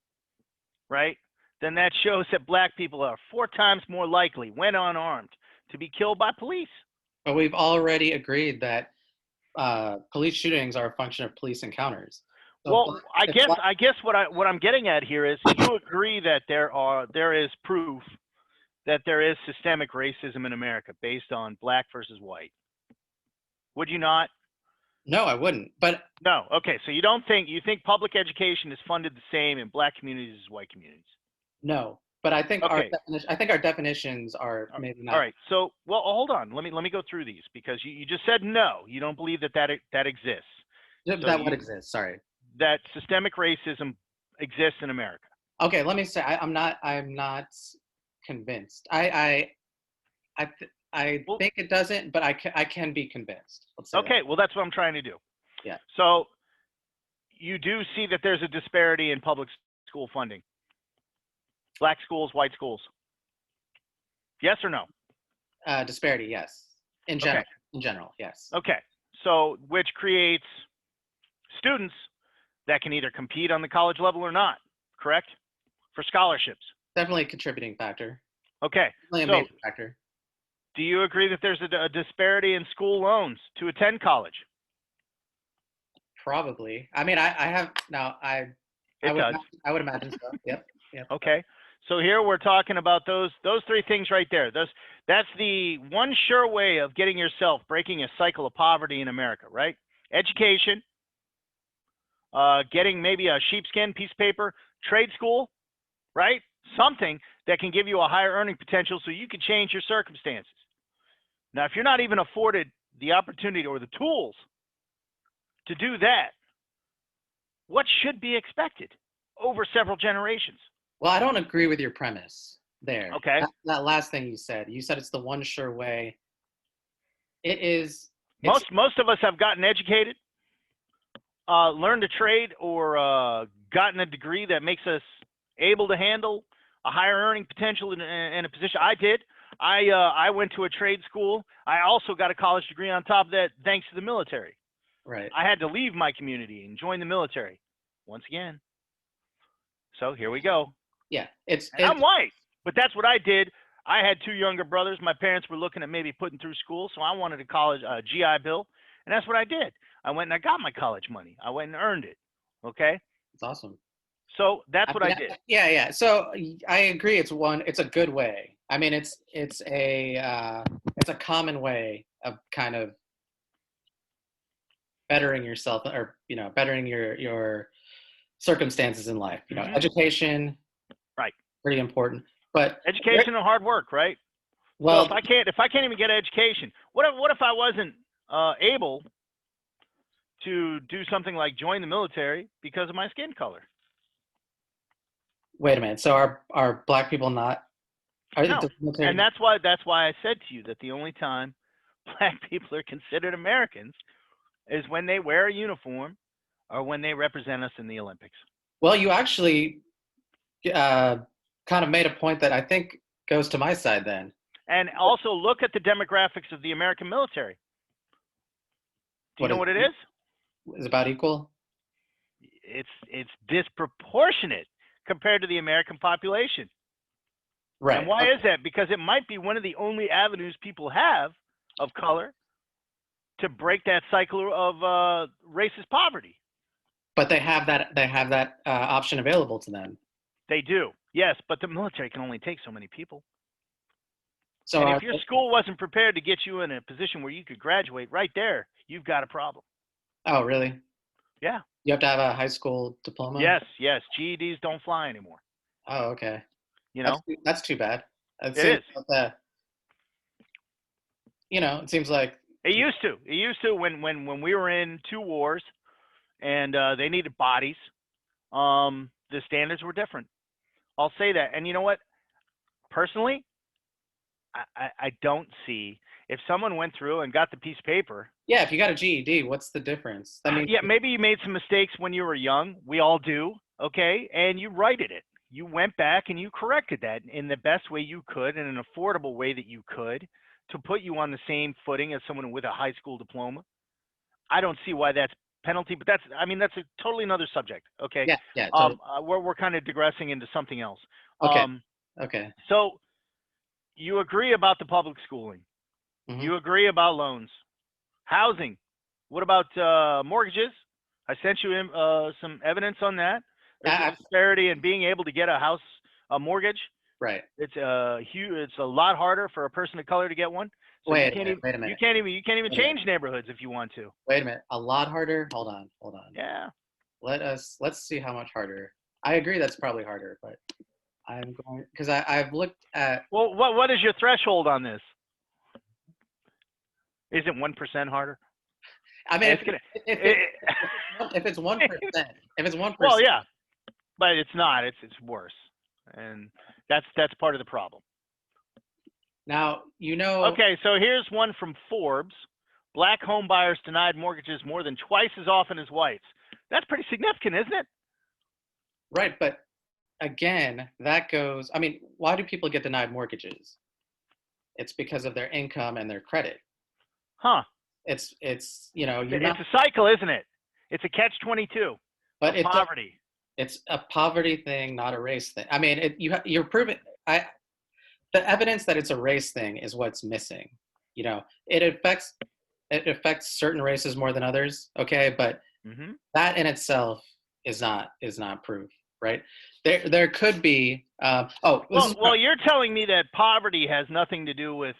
right, then that shows that black people are 4 times more likely, when unarmed, to be killed by police. But we've already agreed that police shootings are a function of police encounters. So Well, I guess what I'm getting at here is you agree that there is proof that there is systemic racism in America based on black versus white. Would you not? No, I wouldn't. But No. Okay, so you think public education is funded the same in black communities as white communities? no. But I think Okay. our definitions are maybe not. All right. So, well, hold on. Let me go through these because you just said no. You don't believe that exists. That would exist. Sorry. That systemic racism exists in America. Okay, let me say I'm not convinced. I Well, think it doesn't, but I can be convinced. Let's say okay. Well, that's what I'm trying to do. Yeah. So you do see that there's a disparity in public school funding. Black schools, white schools. Yes or no? Disparity, yes. In general, Okay. in general, yes. Okay. So which creates students that can either compete on the college level or not, correct? For scholarships. Definitely a contributing factor. Okay. Definitely a So major factor. do you agree that there's a disparity in school loans to attend college? Probably. I mean, I have now. I It does. I would imagine so. Yep. Yep. Okay. So here we're talking about those 3 things right there. That's the one sure way of getting yourself breaking a cycle of poverty in America, right? Education, getting maybe a sheepskin piece of paper, trade school, right? Something that can give you a higher earning potential so you can change your circumstances. Now, if you're not even afforded the opportunity or the tools to do that, what should be expected over several generations? Well, I don't agree with your premise there. Okay. That last thing you said. You said it's the one sure way. It is. Most of us have gotten educated, learned a trade, or gotten a degree that makes us able to handle a higher earning potential in a position. I did. I went to a trade school. I also got a college degree on top of that, thanks to the military. Right. I had to leave my community and join the military once again. So here we go. Yeah. I'm white, but that's what I did. I had 2 younger brothers. My parents were looking at maybe putting through school, so I wanted a college GI Bill, and that's what I did. I went and I got my college money. I went and earned it. Okay. It's awesome. So that's what I did. Yeah, yeah. So I agree. It's a good way. I mean, it's a common way of kind of bettering yourself, or bettering your circumstances in life. Education, right? Pretty important. But education and hard work, right? Well, so if I can't even get education, what if I wasn't able to do something like join the military because of my skin color? Wait a minute. So are black people not? No. And that's why I said to you that the only time black people are considered Americans is when they wear a uniform or when they represent us in the Olympics. Well, you actually kind of made a point that I think goes to my side then. And also look at the demographics of the American military. Do you know what it is? Is about equal? It's disproportionate compared to the American population. Right. And why is that? Because it might be one of the only avenues people have of color to break that cycle of racist poverty. But they have that option available to them. They do, yes, but the military can only take so many people. So and if your school wasn't prepared to get you in a position where you could graduate, right there, you've got a problem. Oh, really? Yeah. You have to have a high school diploma? Yes, yes. GEDs don't fly anymore. Oh, okay. You know? That's too bad. It is. It seems like It used to. It used to when we were in 2 wars and they needed bodies. The standards were different. I'll say that. And you know what? Personally, I don't see if someone went through and got the piece of paper. Yeah, if you got a GED, what's the difference? I mean, yeah, maybe you made some mistakes when you were young. We all do, okay? And you righted it. You went back and you corrected that in the best way you could, in an affordable way that you could, to put you on the same footing as someone with a high school diploma. I don't see why that's penalty, but that's a totally another subject, okay? Yeah. Totally. We're kind of digressing into something else. Okay. Okay. So you agree about the public schooling. Mm-hmm. You agree about loans. Housing. What about mortgages? I sent you some evidence on that. There's a disparity in being able to get a mortgage. Right. It's it's a lot harder for a person of color to get one. So wait a minute. You can't even change neighborhoods if you want to. Wait a minute. A lot harder? Hold on. Yeah. Let's see how much harder. I agree that's probably harder, but I'm going because I've looked at. Well, what is your threshold on this? Isn't 1% harder? I mean, if it's 1%, if it's 1%. Well, yeah, but it's not. It's worse, and that's part of the problem. Now Okay, so here's one from Forbes: Black home buyers denied mortgages more than twice as often as whites. That's pretty significant, isn't it? Right, but again, that goes. I mean, why do people get denied mortgages? It's because of their income and their credit. Huh. It's it's a cycle, isn't it? It's a catch-22. But it's poverty. It's a poverty thing, not a race thing. I mean, you're proving. The evidence that it's a race thing is what's missing. It affects certain races more than others. Okay, but that in itself is not proof, right? There could be. Well, you're telling me that poverty has nothing to do with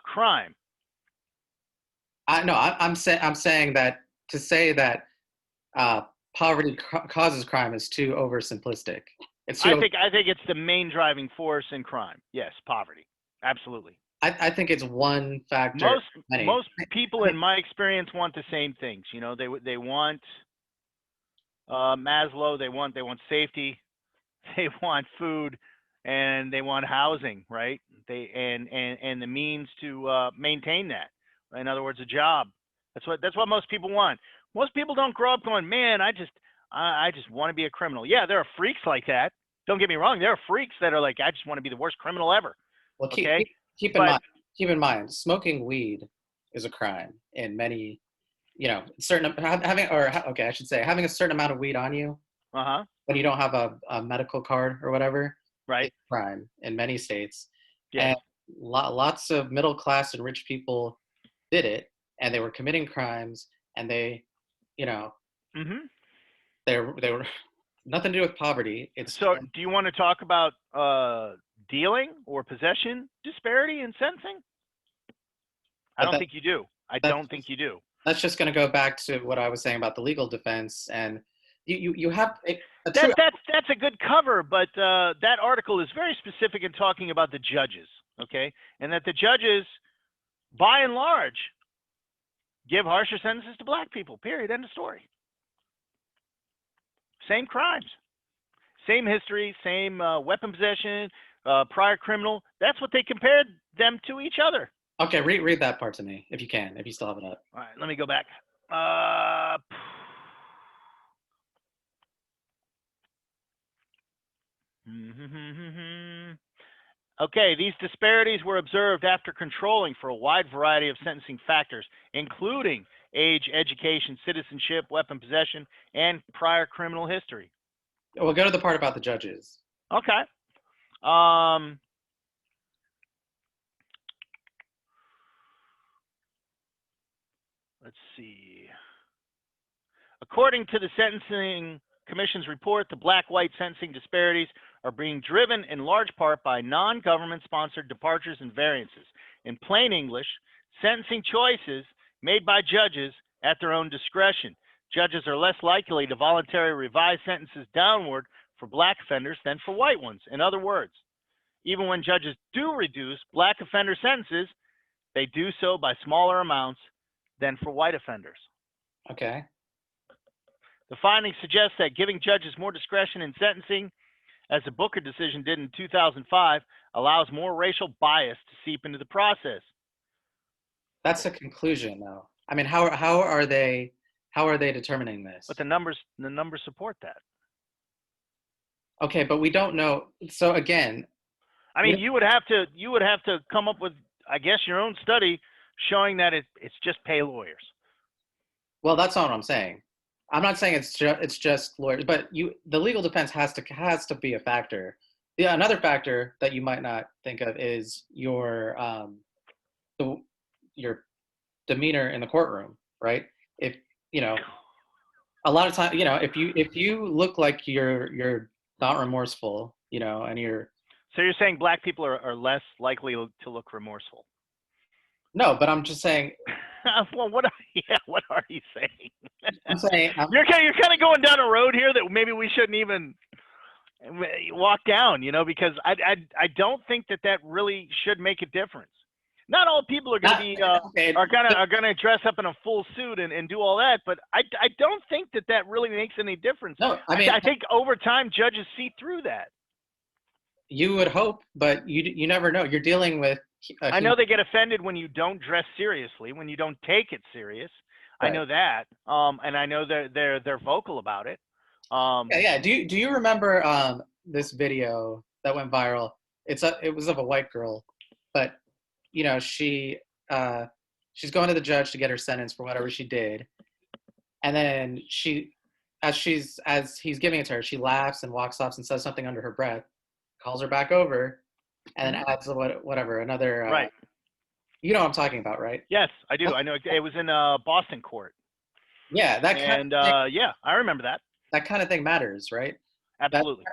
crime. No, I'm saying that to say that poverty causes crime is too oversimplistic. I think it's the main driving force in crime. Yes, poverty, absolutely. I think it's one factor. Most people, in my experience, want the same things. They want Maslow. They want safety. They want food, and they want housing. Right? And the means to maintain that. In other words, a job. That's what most people want. Most people don't grow up going, man, I just want to be a criminal. Yeah, there are freaks like that. Don't get me wrong. There are freaks that are like, I just want to be the worst criminal ever. Well, okay? keep in mind, smoking weed is a crime in many, having a certain amount of weed on you. When you don't have a medical card or whatever. Right. It's a crime in many states. Yeah. And lots of middle class and rich people did it, and they were committing crimes, and they were nothing to do with poverty. So do you want to talk about dealing or possession disparity in sentencing? I don't think you do. Don't think you do. That's just going to go back to what I was saying about the legal defense, and you have that's a good cover, but that article is very specific in talking about the judges, okay, and that the judges, by and large, give harsher sentences to black people, period, end of story. Same crimes, same history, same weapon possession, prior criminal. That's what they compared them to each other. Okay, read that part to me, if you still have it up. All right, let me go back. Okay, these disparities were observed after controlling for a wide variety of sentencing factors, including age, education, citizenship, weapon possession, and prior criminal history. We'll go to the part about the judges. Okay. Um, let's see. According to the Sentencing Commission's report, the black-white sentencing disparities are being driven in large part by non-government sponsored departures and variances. In plain English, sentencing choices made by judges at their own discretion. Judges are less likely to voluntarily revise sentences downward for black offenders than for white ones. In other words, even when judges do reduce black offender sentences, they do so by smaller amounts than for white offenders. Okay. The findings suggest that giving judges more discretion in sentencing, as the Booker decision did in 2005, allows more racial bias to seep into the process. That's a conclusion, though. I mean, how are they determining this? But the numbers support that. Okay, but we don't know. So again, I mean, you would have to come up with, I guess, your own study showing that it's just pay lawyers. well, that's not what I'm saying. I'm not saying it's just lawyers, but the legal defense has to be a factor. Yeah, another factor that you might not think of is your demeanor in the courtroom, right? If you know, a lot of time, if you look like you're not remorseful, and you're So you're saying black people are less likely to look remorseful? no, but I'm just saying. Well, what are you saying? I'm saying You're kind of going down a road here that maybe we shouldn't even walk down, because I don't think that really should make a difference. Not all people are going to be are gonna dress up in a full suit and do all that, but I don't think that really makes any difference. No, I mean, I think over time judges see through that. You would hope, but you never know. You're dealing with. I know they get offended when you don't dress seriously, when you don't take it serious. Right. I know that, and I know they're vocal about it. Yeah. Do you remember this video that went viral? It was of a white girl, but she's going to the judge to get her sentence for whatever she did, and then as he's giving it to her, she laughs and walks off and says something under her breath, calls her back over, and then adds whatever another. Right. You know what I'm talking about, right? Yes, I do. I know it was in Boston court. Yeah, yeah, I remember that. That kind of thing matters, right? Absolutely.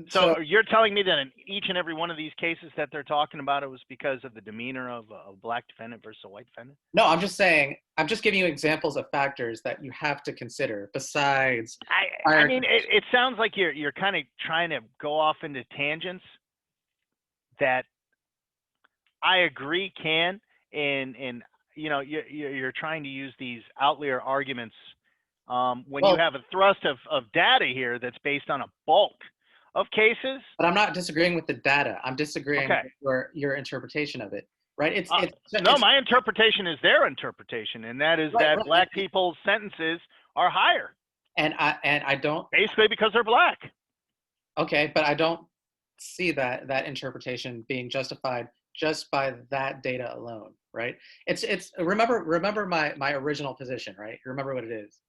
So you're telling me that in each and every one of these cases that they're talking about, it was because of the demeanor of a black defendant versus a white defendant? No, I'm just giving you examples of factors that you have to consider besides. I mean, it sounds like you're kind of trying to go off into tangents that I agree can, and you're trying to use these outlier arguments when you have a thrust of data here that's based on a bulk of cases. But I'm not disagreeing with the data. I'm disagreeing with your interpretation of it, right? My interpretation is their interpretation, and that is that black people's sentences are higher. And I don't basically because they're black. Okay, but I don't see that interpretation being justified just by that data alone, right? It's remember my original position, right? Remember what it is.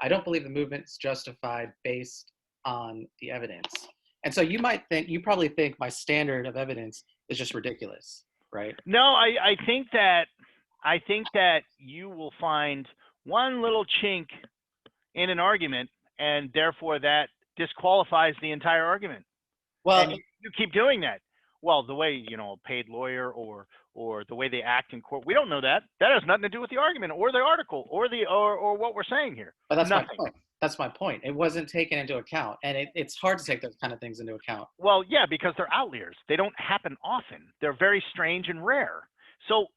I don't believe the movement's justified based on the evidence. And so you probably think my standard of evidence is just ridiculous, right? No, I think that you will find one little chink in an argument, and therefore that disqualifies the entire argument. Well, and you keep doing that. Well, the way, a paid lawyer or the way they act in court, we don't know that. That has nothing to do with the argument or the article or what we're saying here. But that's nothing. My point. That's my point. It wasn't taken into account, and it's hard to take those kind of things into account. Well, yeah, because they're outliers. They don't happen often. They're very strange and rare. So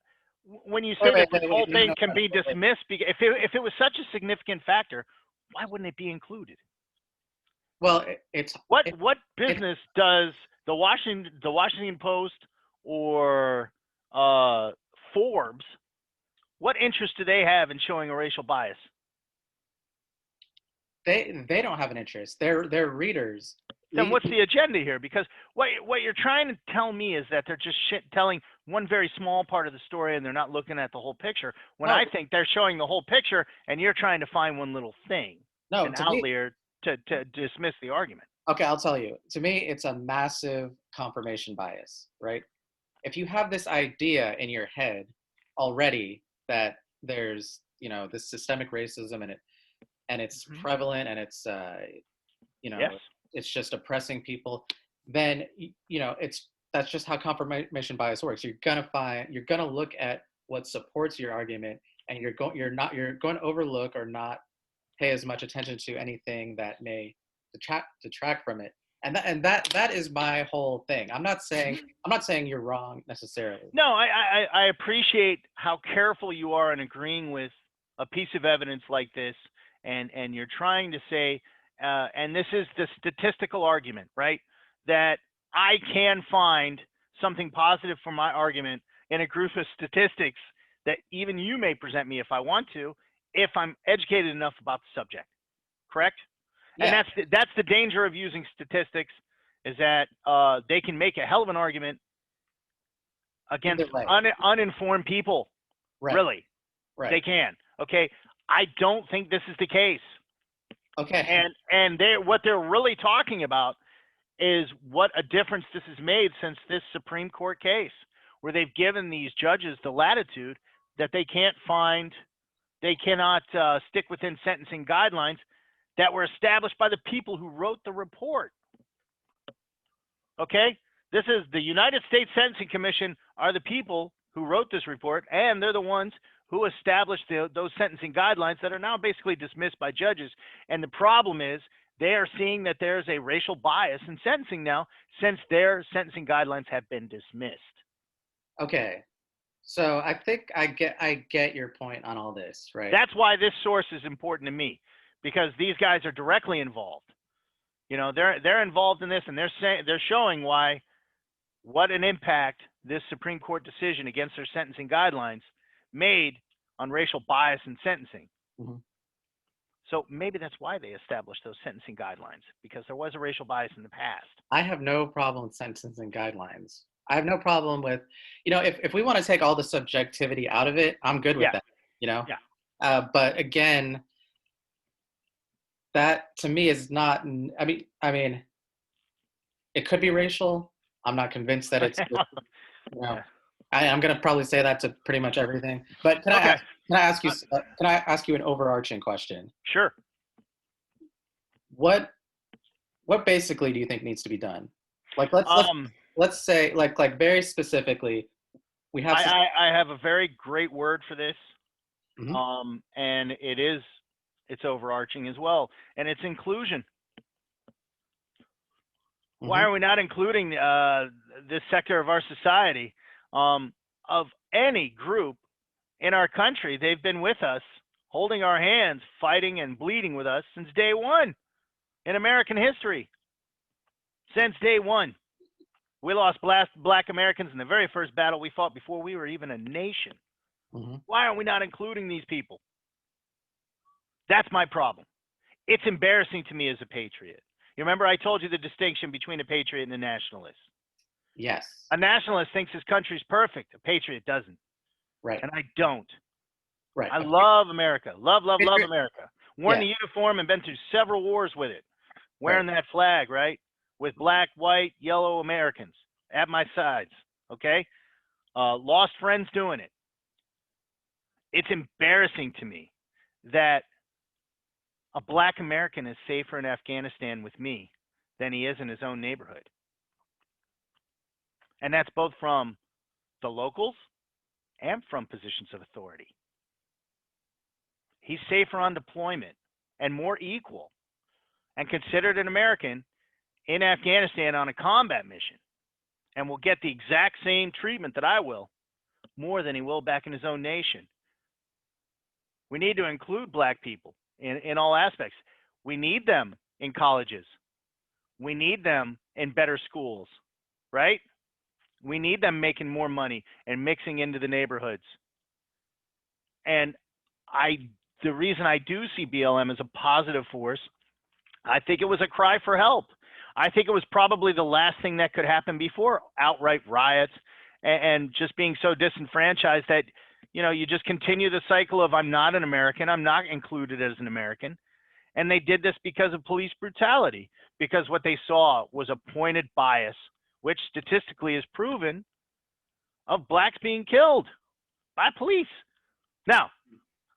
when you say that this whole thing can be dismissed, if it was such a significant factor, why wouldn't it be included? Well, what business does the Washington Post or Forbes, what interest do they have in showing a racial bias? They don't have an interest. They're readers. Then what's the agenda here? Because what you're trying to tell me is that they're just telling one very small part of the story and they're not looking at the whole picture. When I think they're showing the whole picture and you're trying to find one little thing. No, an outlier. to dismiss the argument. Okay, I'll tell you. To me, it's a massive confirmation bias, right? If you have this idea in your head already that there's, this systemic racism and it's Hmm. prevalent and it's Yes. it's just oppressing people, then that's just how confirmation bias works. You're gonna look at what supports your argument, and you're going to overlook or not pay as much attention to anything that may detract from it. And that is my whole thing. I'm not saying you're wrong necessarily. No, I appreciate how careful you are in agreeing with a piece of evidence like this, and you're trying to say, and this is the statistical argument, right? That I can find something positive for my argument in a group of statistics that even you may present me if I want to, if I'm educated enough about the subject, correct? And Yeah, that's the danger of using statistics, is that they can make a hell of an argument against either way. uninformed people. Right, Really, right. they can. Okay, I don't think this is the case. Okay. And what they're really talking about is what a difference this has made since this Supreme Court case, where they've given these judges the latitude that they cannot stick within sentencing guidelines that were established by the people who wrote the report. Okay, this is the United States Sentencing Commission are the people who wrote this report, and they're the ones who established those sentencing guidelines that are now basically dismissed by judges. And the problem is they are seeing that there's a racial bias in sentencing now, since their sentencing guidelines have been dismissed. Okay. So I think I get your point on all this, right? That's why this source is important to me, because these guys are directly involved. They're involved in this, and they're showing what an impact this Supreme Court decision against their sentencing guidelines made on racial bias in sentencing. Mhm. So maybe that's why they established those sentencing guidelines, because there was a racial bias in the past. I have no problem with sentencing guidelines. I have no problem with, if we want to take all the subjectivity out of it, I'm good with Yeah, that, you know? yeah. But again, that to me is not, I mean, it could be racial. I'm not convinced that it's, you know, Yeah. I'm going to probably say that to pretty much everything. But Okay. can I ask you an overarching question? Sure. What basically do you think needs to be done? Like Um, let's say like very specifically, we have I have a very great word for this. Mhm, And it's overarching as well, and it's inclusion. Why mhm. are we not including this sector of our society, of any group in our country? They've been with us, holding our hands, fighting and bleeding with us since day one in American history. Since day one, we lost black Americans in the very first battle we fought before we were even a nation. Mhm. Why are we not including these people? That's my problem. It's embarrassing to me as a patriot. You remember I told you the distinction between a patriot and a nationalist. Yes. A nationalist thinks his country's perfect. A patriot doesn't. Right. And I don't. Right. I love America. Love, love, love America. Worn Yeah. the uniform and been through several wars with it. Right. Wearing that flag, right? With black, white, yellow Americans at my sides. Okay? Lost friends doing it. It's embarrassing to me that a black American is safer in Afghanistan with me than he is in his own neighborhood. And that's both from the locals and from positions of authority. He's safer on deployment and more equal and considered an American in Afghanistan on a combat mission, and will get the exact same treatment that I will, more than he will back in his own nation. We need to include black people in all aspects. We need them in colleges. We need them in better schools, right? We need them making more money and mixing into the neighborhoods. And the reason I do see BLM as a positive force, I think it was a cry for help. I think it was probably the last thing that could happen before outright riots and just being so disenfranchised that, you just continue the cycle of I'm not an American, I'm not included as an American. And they did this because of police brutality, because what they saw was a pointed bias, which statistically is proven, of blacks being killed by police. Now,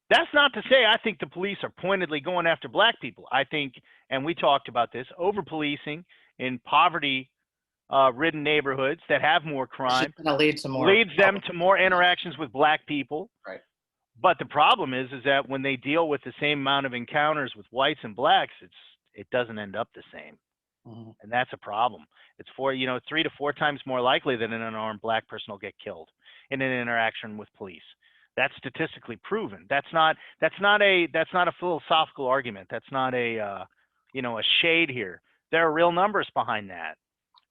that's not to say I think the police are pointedly going after black people. I think, and we talked about this, over policing in poverty ridden neighborhoods that have more crime It's going to lead to more leads them to more interactions with black people. Right. But the problem is that when they deal with the same amount of encounters with whites and blacks, it doesn't end up the same. Mm-hmm. And that's a problem. It's 3 to 4 times more likely that an unarmed black person will get killed in an interaction with police. That's statistically proven. That's not a philosophical argument. That's not a shade here. There are real numbers behind that.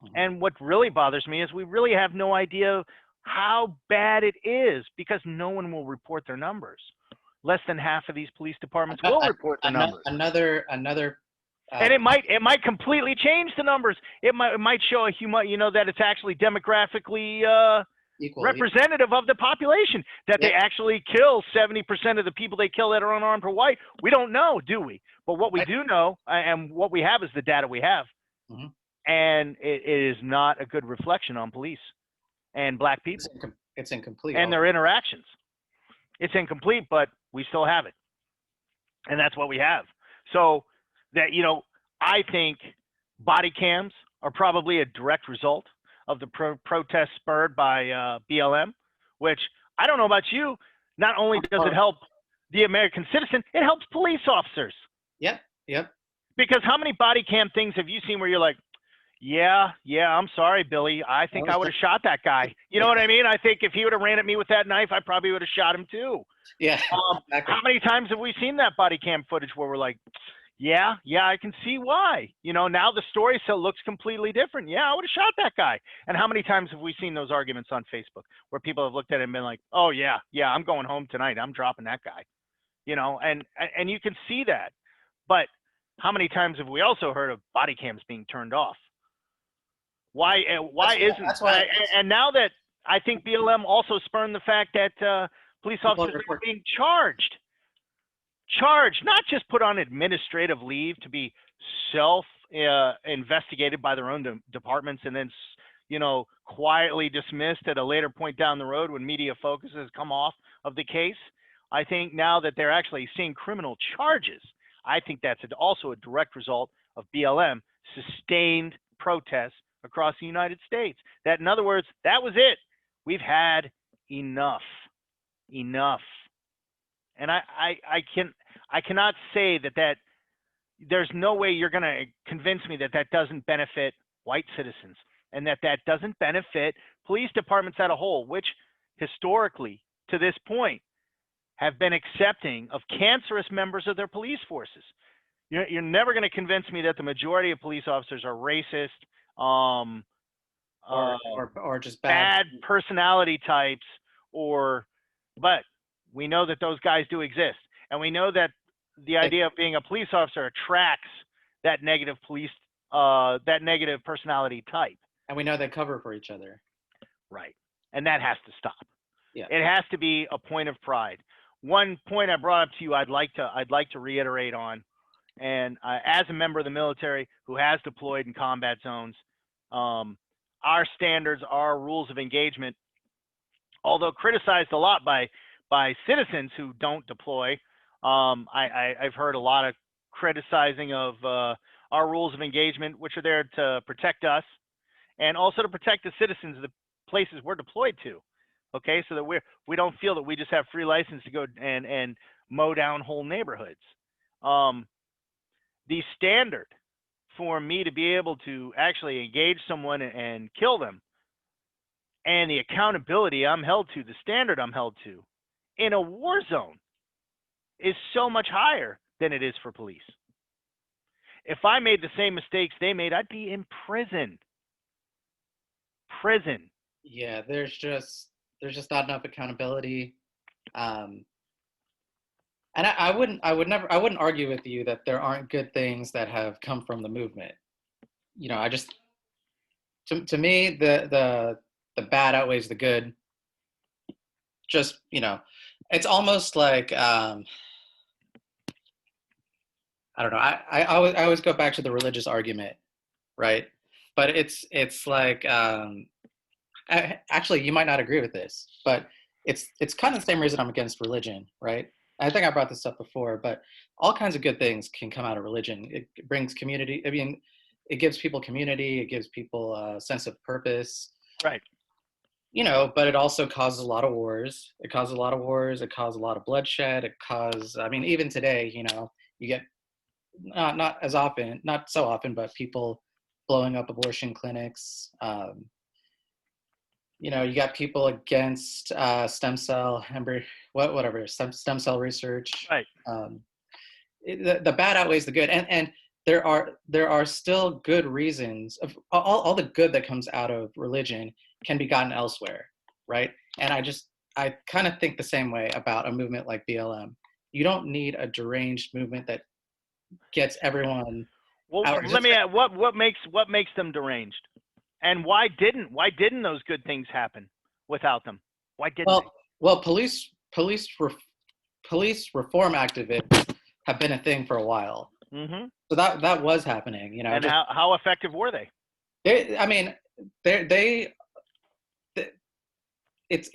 Mm-hmm. And what really bothers me is we really have no idea how bad it is, because no one will report their numbers. Less than half of these police departments will report their numbers. Another and it might completely change the numbers. It might show that it's actually demographically equal, representative of the population, that they actually kill 70% of the people they kill that are unarmed or white. We don't know, do we? But what we do know, and what we have, is the data we have. Mm-hmm. And it is not a good reflection on police and black people. It's incomplete. And their interactions. It's incomplete, but we still have it. And that's what we have. So that, I think body cams are probably a direct result of the protests spurred by BLM, which, I don't know about you, not only does it help the American citizen, it helps police officers. Yep. Because how many body cam things have you seen where you're like, yeah, I'm sorry, Billy, I think I would have shot that guy. You know what I mean? I think if he would have ran at me with that knife, I probably would have shot him too. Yeah. Exactly. How many times have we seen that body cam footage where we're like, yeah, I can see why. Now the story looks completely different. Yeah, I would have shot that guy. And how many times have we seen those arguments on Facebook where people have looked at it and been like, oh yeah, I'm going home tonight. I'm dropping that guy. And you can see that. But how many times have we also heard of body cams being turned off? Why isn't? And now that I think BLM also spurned the fact that police officers are being charged, not just put on administrative leave to be investigated by their own departments and then, quietly dismissed at a later point down the road when media focus has come off of the case. I think now that they're actually seeing criminal charges, I think that's also a direct result of BLM sustained protests across the United States. That, in other words, that was it. We've had enough. And I cannot say that there's no way you're going to convince me that doesn't benefit white citizens, and that doesn't benefit police departments as a whole, which historically, to this point, have been accepting of cancerous members of their police forces. You're never going to convince me that the majority of police officers are racist, or just bad personality types, but we know that those guys do exist, and we know that the idea of being a police officer attracts that negative personality type. And we know they cover for each other. Right, and that has to stop. Yeah, it has to be a point of pride. One point I brought up to you, I'd like to reiterate on. And as a member of the military who has deployed in combat zones, our standards, our rules of engagement, although criticized a lot by citizens who don't deploy, I've heard a lot of criticizing of our rules of engagement, which are there to protect us and also to protect the citizens of the places we're deployed to. Okay, so that we don't feel that we just have free license to go and mow down whole neighborhoods. The standard for me to be able to actually engage someone and kill them, and the accountability I'm held to, the standard I'm held to, in a war zone, is so much higher than it is for police. If I made the same mistakes they made, I'd be in prison. Yeah, there's just not enough accountability. And I wouldn't argue with you that there aren't good things that have come from the movement. To me, the bad outweighs the good. It's almost like I don't know. I always go back to the religious argument, right? But it's like actually you might not agree with this, but it's kind of the same reason I'm against religion, right? I think I brought this up before, but all kinds of good things can come out of religion. It brings community. I mean, it gives people community. It gives people a sense of purpose. Right. But it also causes a lot of wars. It causes a lot of wars. It causes a lot of bloodshed. I mean, even today, you get not as often, not so often, but people blowing up abortion clinics. You got people against stem cell, whatever, stem cell research. Right. The bad outweighs the good, and there are still good reasons of all the good that comes out of religion can be gotten elsewhere, right? And I kind of think the same way about a movement like BLM. You don't need a deranged movement that gets everyone Well, out. let me ask, what makes them deranged, and why didn't those good things happen without them? Why didn't they? Well, police reform activists have been a thing for a while. Mm-hmm. So that was happening. And Just how effective were they? I mean, it's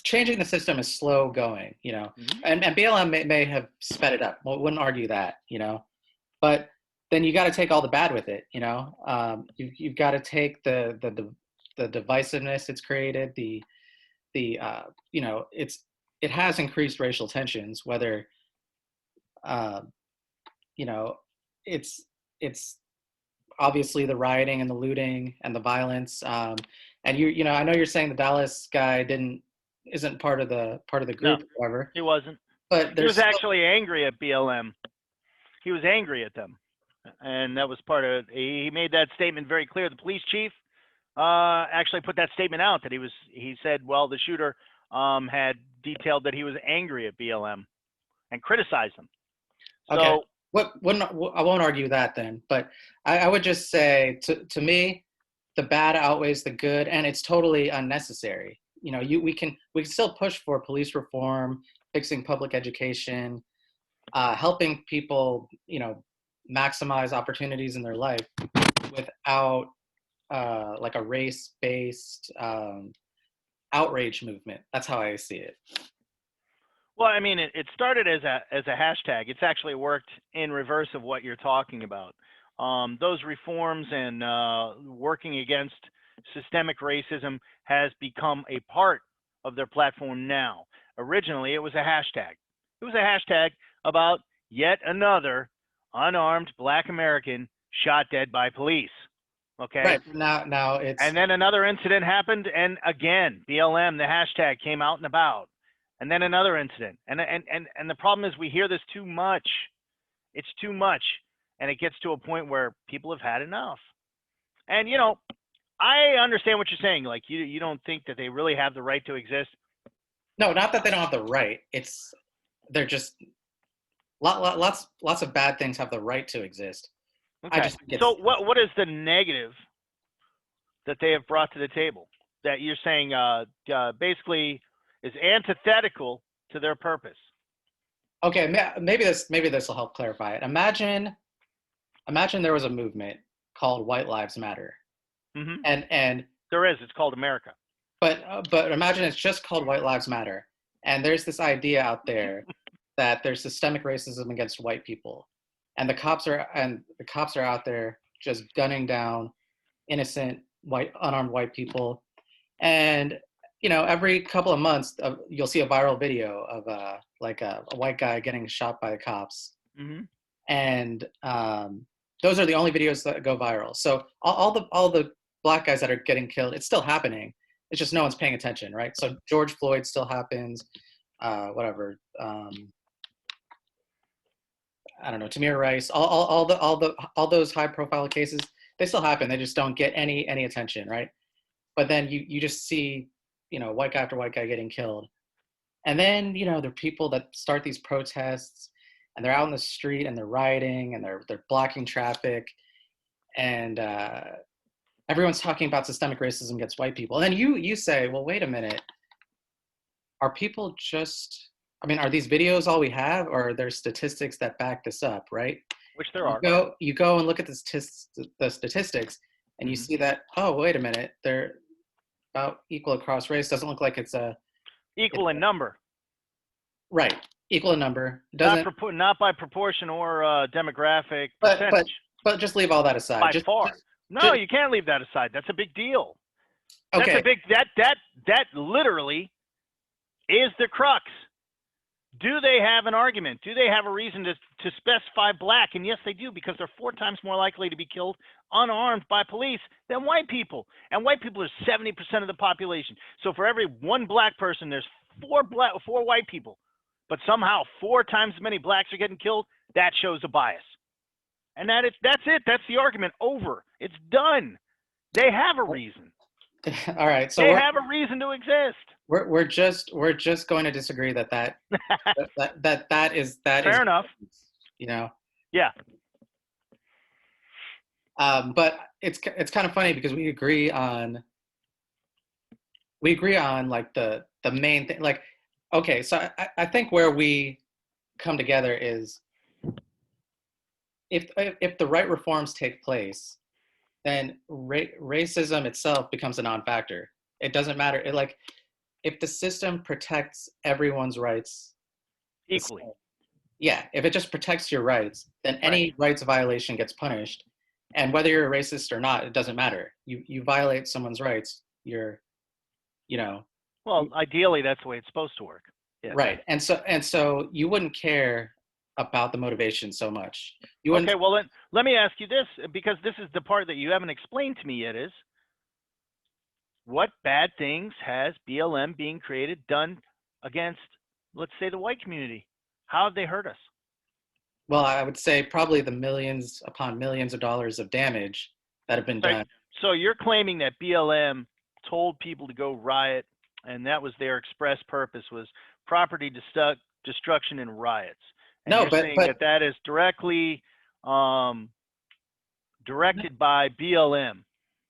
changing the system is slow going. Mm-hmm. And BLM may have sped it up. Well, wouldn't argue that. But then you got to take all the bad with it. You've got to take the divisiveness it's created. It has increased racial tensions. Whether it's obviously the rioting and the looting and the violence. And I know you're saying the Dallas guy isn't part of the No, group, however. he wasn't. But He there's was actually angry at BLM. He was angry at them, and that was part of. He made that statement very clear. The police chief actually put that statement out that he said, well, the shooter had detailed that he was angry at BLM and criticized them. So, okay. I won't argue that then, but I would just say to me, the bad outweighs the good, and it's totally unnecessary. We can still push for police reform, fixing public education, helping people, maximize opportunities in their life without like a race-based outrage movement. That's how I see it. well, I mean, it started as a hashtag. It's actually worked in reverse of what you're talking about. Those reforms and working against systemic racism has become a part of their platform now. Originally, it was a hashtag. It was a hashtag about yet another unarmed Black American shot dead by police. Okay. Right now it's And then another incident happened, and again, BLM, the hashtag came out and about. And then another incident. And the problem is we hear this too much. It's too much. And it gets to a point where people have had enough. And, I understand what you're saying. Like, you don't think that they really have the right to exist. no, not that they don't have the right. They're just lots of bad things have the right to exist. Okay. So what is the negative that they have brought to the table that you're saying basically is antithetical to their purpose? Okay, maybe this will help clarify it. Imagine there was a movement called White Lives Matter, Mm-hmm. and There is. It's called America. but imagine it's just called White Lives Matter, and there's this idea out there that there's systemic racism against white people, and the cops are out there just gunning down innocent unarmed white people, and every couple of months you'll see a viral video of a white guy getting shot by the cops. Mm-hmm. And those are the only videos that go viral. So all the Black guys that are getting killed, it's still happening. It's just no one's paying attention, right? So George Floyd still happens. Whatever. I don't know. Tamir Rice. All those high profile cases, they still happen. They just don't get any attention, right? But then you just see white guy after white guy getting killed, and then there are people that start these protests, and they're out in the street and they're rioting and they're blocking traffic, and everyone's talking about systemic racism against white people. And then you say, well, wait a minute, are people just? I mean, are these videos all we have, or are there statistics that back this up, right? which there You are. go and look at the statistics, and you Mhm. see that, oh, wait a minute, they're about equal across race. Doesn't look like it's Equal in number, right, equal in number. It not doesn't, not by proportion or demographic but percentage. just leave all that aside. By far. No, Just you can't leave that aside. That's a big deal. That's a okay. big that literally is the crux. Do they have an argument? Do they have a reason to specify black? And yes, they do, because they're 4 times more likely to be killed unarmed by police than white people. And white people are 70% of the population. So for every 1 black person, there's 4 white people. But somehow 4 times as many blacks are getting killed. That shows a bias. And that's it. That's the argument over. It's done. They have a reason. All right, so They have a reason to exist. we're just going to disagree that is Fair enough. you know. Yeah. But it's kind of funny because we agree on like the main thing. Like, okay, so I think where we come together is if the right reforms take place, then racism itself becomes a non-factor. It doesn't matter. Like, if the system protects everyone's rights Equally. yeah, if it just protects your rights, then any rights violation gets punished. And whether you're a racist or not, it doesn't matter. You violate someone's rights, Well, ideally, that's the way it's supposed to work. Yeah. right. And so you wouldn't care about the motivation so much. You wouldn't. Okay, well, let me ask you this, because this is the part that you haven't explained to me yet, is what bad things has BLM being created done against, let's say, the white community? How have they hurt us? Well, I would say probably the millions upon millions of dollars of damage that have been done. So you're claiming that BLM told people to go riot, and that was their express purpose, was property destruction and riots. And No, you're saying that is directly directed by BLM.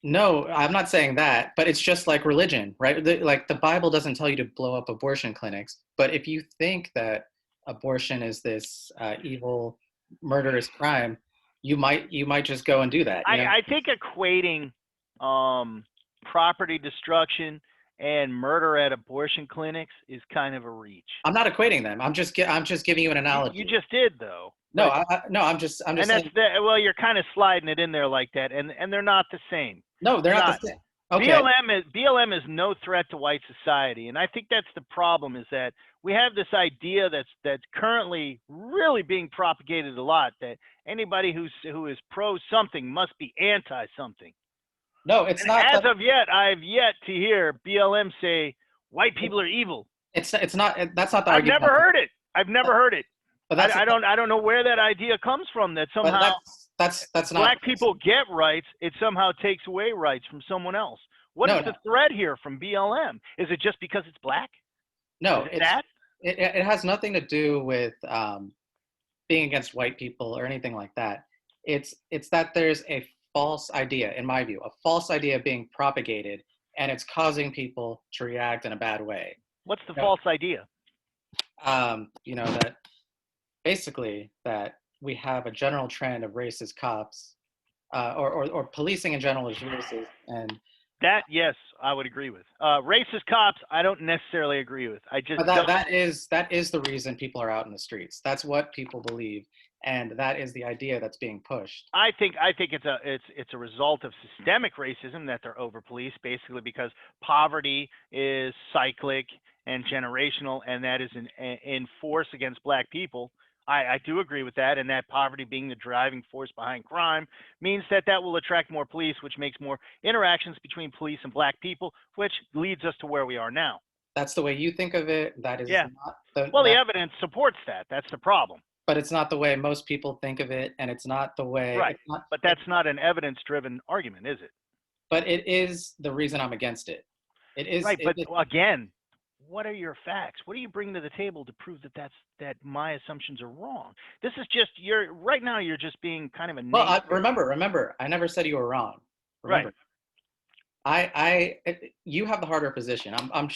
No, I'm not saying that, but it's just like religion, right? Like, the Bible doesn't tell you to blow up abortion clinics, but if you think that abortion is this evil, murderous crime, you might just go and do that. I think equating property destruction and murder at abortion clinics is kind of a reach. I'm not equating them. I'm just giving you an analogy. You just did, though. No, I'm just and saying. Well, you're kind of sliding it in there like that, and they're not the same. No, they're not the same. Okay. BLM is no threat to white society, and I think that's the problem, is that we have this idea that's currently really being propagated a lot, that anybody who is pro something must be anti something. No, it's not. As of yet, I've yet to hear BLM say white people are evil. It's not. That's not the I've argument. never heard it. I've never heard it. But I don't know where that idea comes from, that somehow that's not. Black people get rights, it somehow takes away rights from someone else. What is the threat here from BLM? Is it just because it's black? No, it has nothing to do with being against white people or anything like that. It's that there's a false idea, in my view, a false idea being propagated, and it's causing people to react in a bad way. What's the false idea? That basically that we have a general trend of racist cops, or policing in general is racist, and that, yes, I would agree with. Racist cops, I don't necessarily agree with. that is the reason people are out in the streets. That's what people believe, and that is the idea that's being pushed. I think it's a result of systemic racism that they're over policed, basically because poverty is cyclic and generational, and that is in force against black people. I do agree with that, and that poverty being the driving force behind crime means that will attract more police, which makes more interactions between police and black people, which leads us to where we are now. That's the way you think of it. That is not the evidence supports that. That's the problem. But it's not the way most people think of it, and it's not the way. Right. But that's not an evidence-driven argument, is it? But it is the reason I'm against it. It is. Right. But again, what are your facts? What do you bring to the table to prove that my assumptions are wrong? This is just right now. You're just being kind of a. Well, remember, I never said you were wrong. Remember. Right. You have the harder position. I'm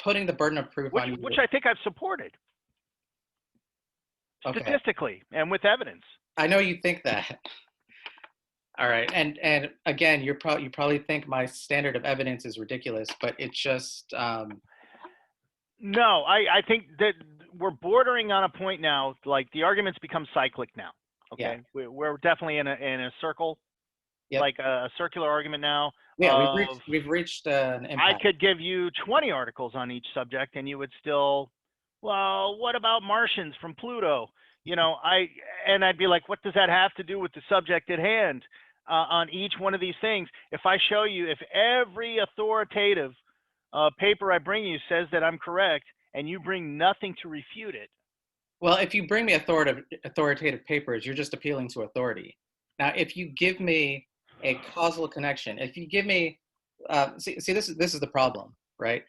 putting the burden of proof on you. Which I think I've supported. Statistically and with evidence. I know you think that. All right, and again, you probably think my standard of evidence is ridiculous, but it's just No, I think that we're bordering on a point now. Like the arguments become cyclic now. yeah, Okay, we're definitely in a circle, yep, like a circular argument now. yeah. Of We've reached an I impasse. could give you 20 articles on each subject, and you would still, well, what about Martians from Pluto? I'd be like, what does that have to do with the subject at hand? On each one of these things, if I show you, if every authoritative paper I bring you says that I'm correct, and you bring nothing to refute it. Well, if you bring me authoritative papers, you're just appealing to authority. Now, if you give me a causal connection, if you give me, see, this is the problem, right?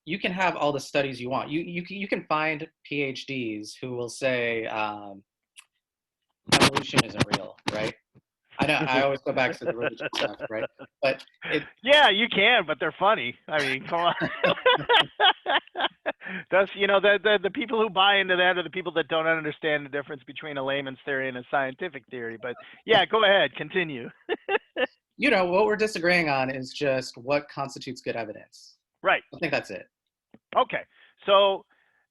You can have all the studies you want. You can find PhDs who will say evolution isn't real, right? I know I always go back to the religion stuff, right? But it, Yeah, you can, but they're funny. I mean, come on. That's the people who buy into that are the people that don't understand the difference between a layman's theory and a scientific theory. But yeah, go ahead, continue. what we're disagreeing on is just what constitutes good evidence. Right. I think that's it. Okay. So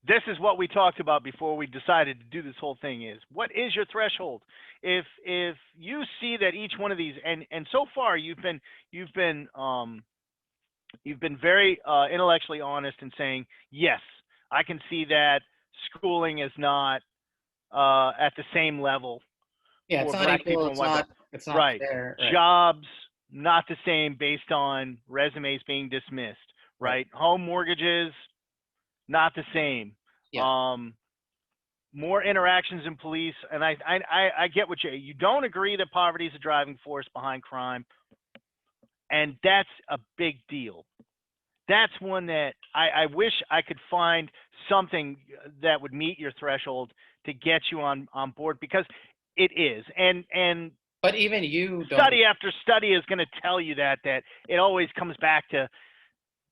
this is what we talked about before we decided to do this whole thing is what is your threshold? If you see that each one of these and so far you've been very intellectually honest in saying, yes, I can see that schooling is not at the same level Yeah, it's for not black equal. people and white people. It's not Right. fair. Right. Jobs, not the same based on resumes being dismissed. Right. Right. Home mortgages, not the same. Yeah. More interactions in police, and I get what you don't agree that poverty is a driving force behind crime, and that's a big deal. That's one that I wish I could find something that would meet your threshold to get you on board, because it is. And But even you don't. study after study is going to tell you that it always comes back to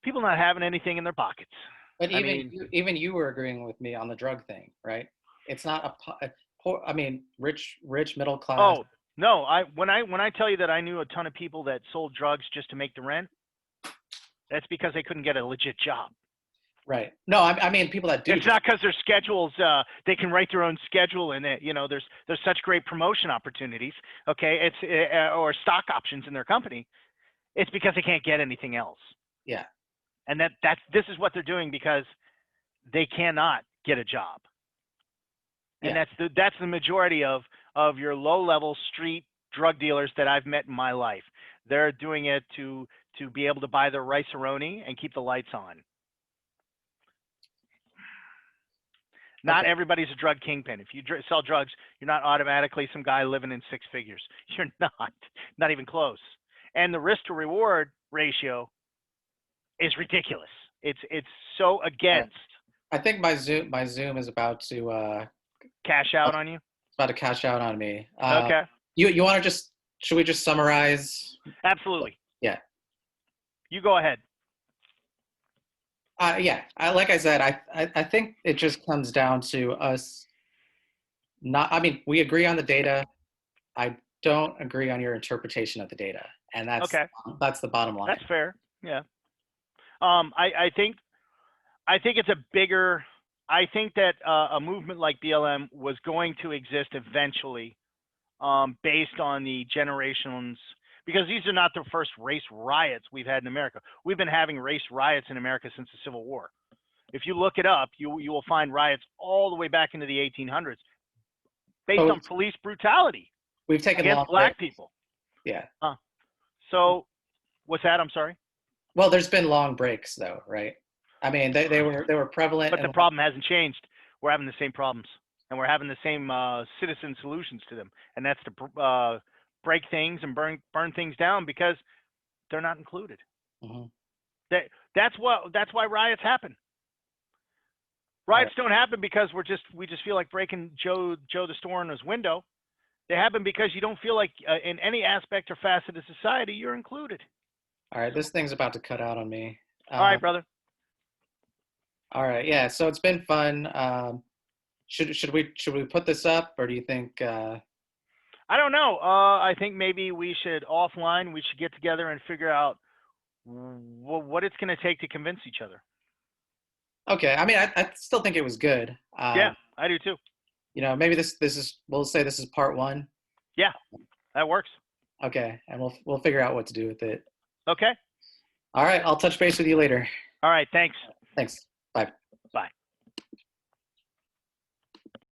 people not having anything in their pockets. But even you were agreeing with me on the drug thing, right? It's not a poor. I mean, rich, middle class. Oh no! When I tell you that I knew a ton of people that sold drugs just to make the rent, that's because they couldn't get a legit job. Right. No, I mean people that do. It's not because their schedules. They can write their own schedule, and there's such great promotion opportunities. Okay, it's or stock options in their company. It's because they can't get anything else. Yeah. And this is what they're doing because they cannot get a job. And yeah. that's the majority of your low-level street drug dealers that I've met in my life. They're doing it to be able to buy their rice-a-roni and keep the lights on. Not everybody's a drug kingpin. If you sell drugs, you're not automatically some guy living in six figures. You're not even close. And the risk to reward ratio is ridiculous. It's so against. I think my Zoom is about to cash out on you. It's about to cash out on me. Okay. You want to should we just summarize? Absolutely. Yeah. You go ahead. Yeah. Like I said, I think it just comes down to us. I mean, we agree on the data. I don't agree on your interpretation of the data, and that's the bottom line. That's fair. Yeah. I think it's a bigger. I think that a movement like BLM was going to exist eventually, based on the generations, because these are not the first race riots we've had in America. We've been having race riots in America since the Civil War. If you look it up, you will find riots all the way back into the 1800s based on police brutality. We've taken against black people. Yeah. So, what's that? I'm sorry. Well, there's been long breaks though, right? I mean, they were prevalent. But the problem hasn't changed. We're having the same problems, and we're having the same citizen solutions to them, and that's to break things and burn things down because they're not included. Mm-hmm. That's why riots happen. Riots don't happen because we just feel like breaking Joe the store in his window. They happen because you don't feel like in any aspect or facet of society you're included. All right, this thing's about to cut out on me. All right, brother. All right, yeah. So it's been fun. should we put this up, or do you think? I don't know. I think maybe we should offline. We should get together and figure out what it's going to take to convince each other. Okay, I mean, I still think it was good. Yeah, I do too. Maybe this is, we'll say this is part one. Yeah, that works. Okay, and we'll figure out what to do with it. Okay. All right, I'll touch base with you later. All right. Thanks. Thanks.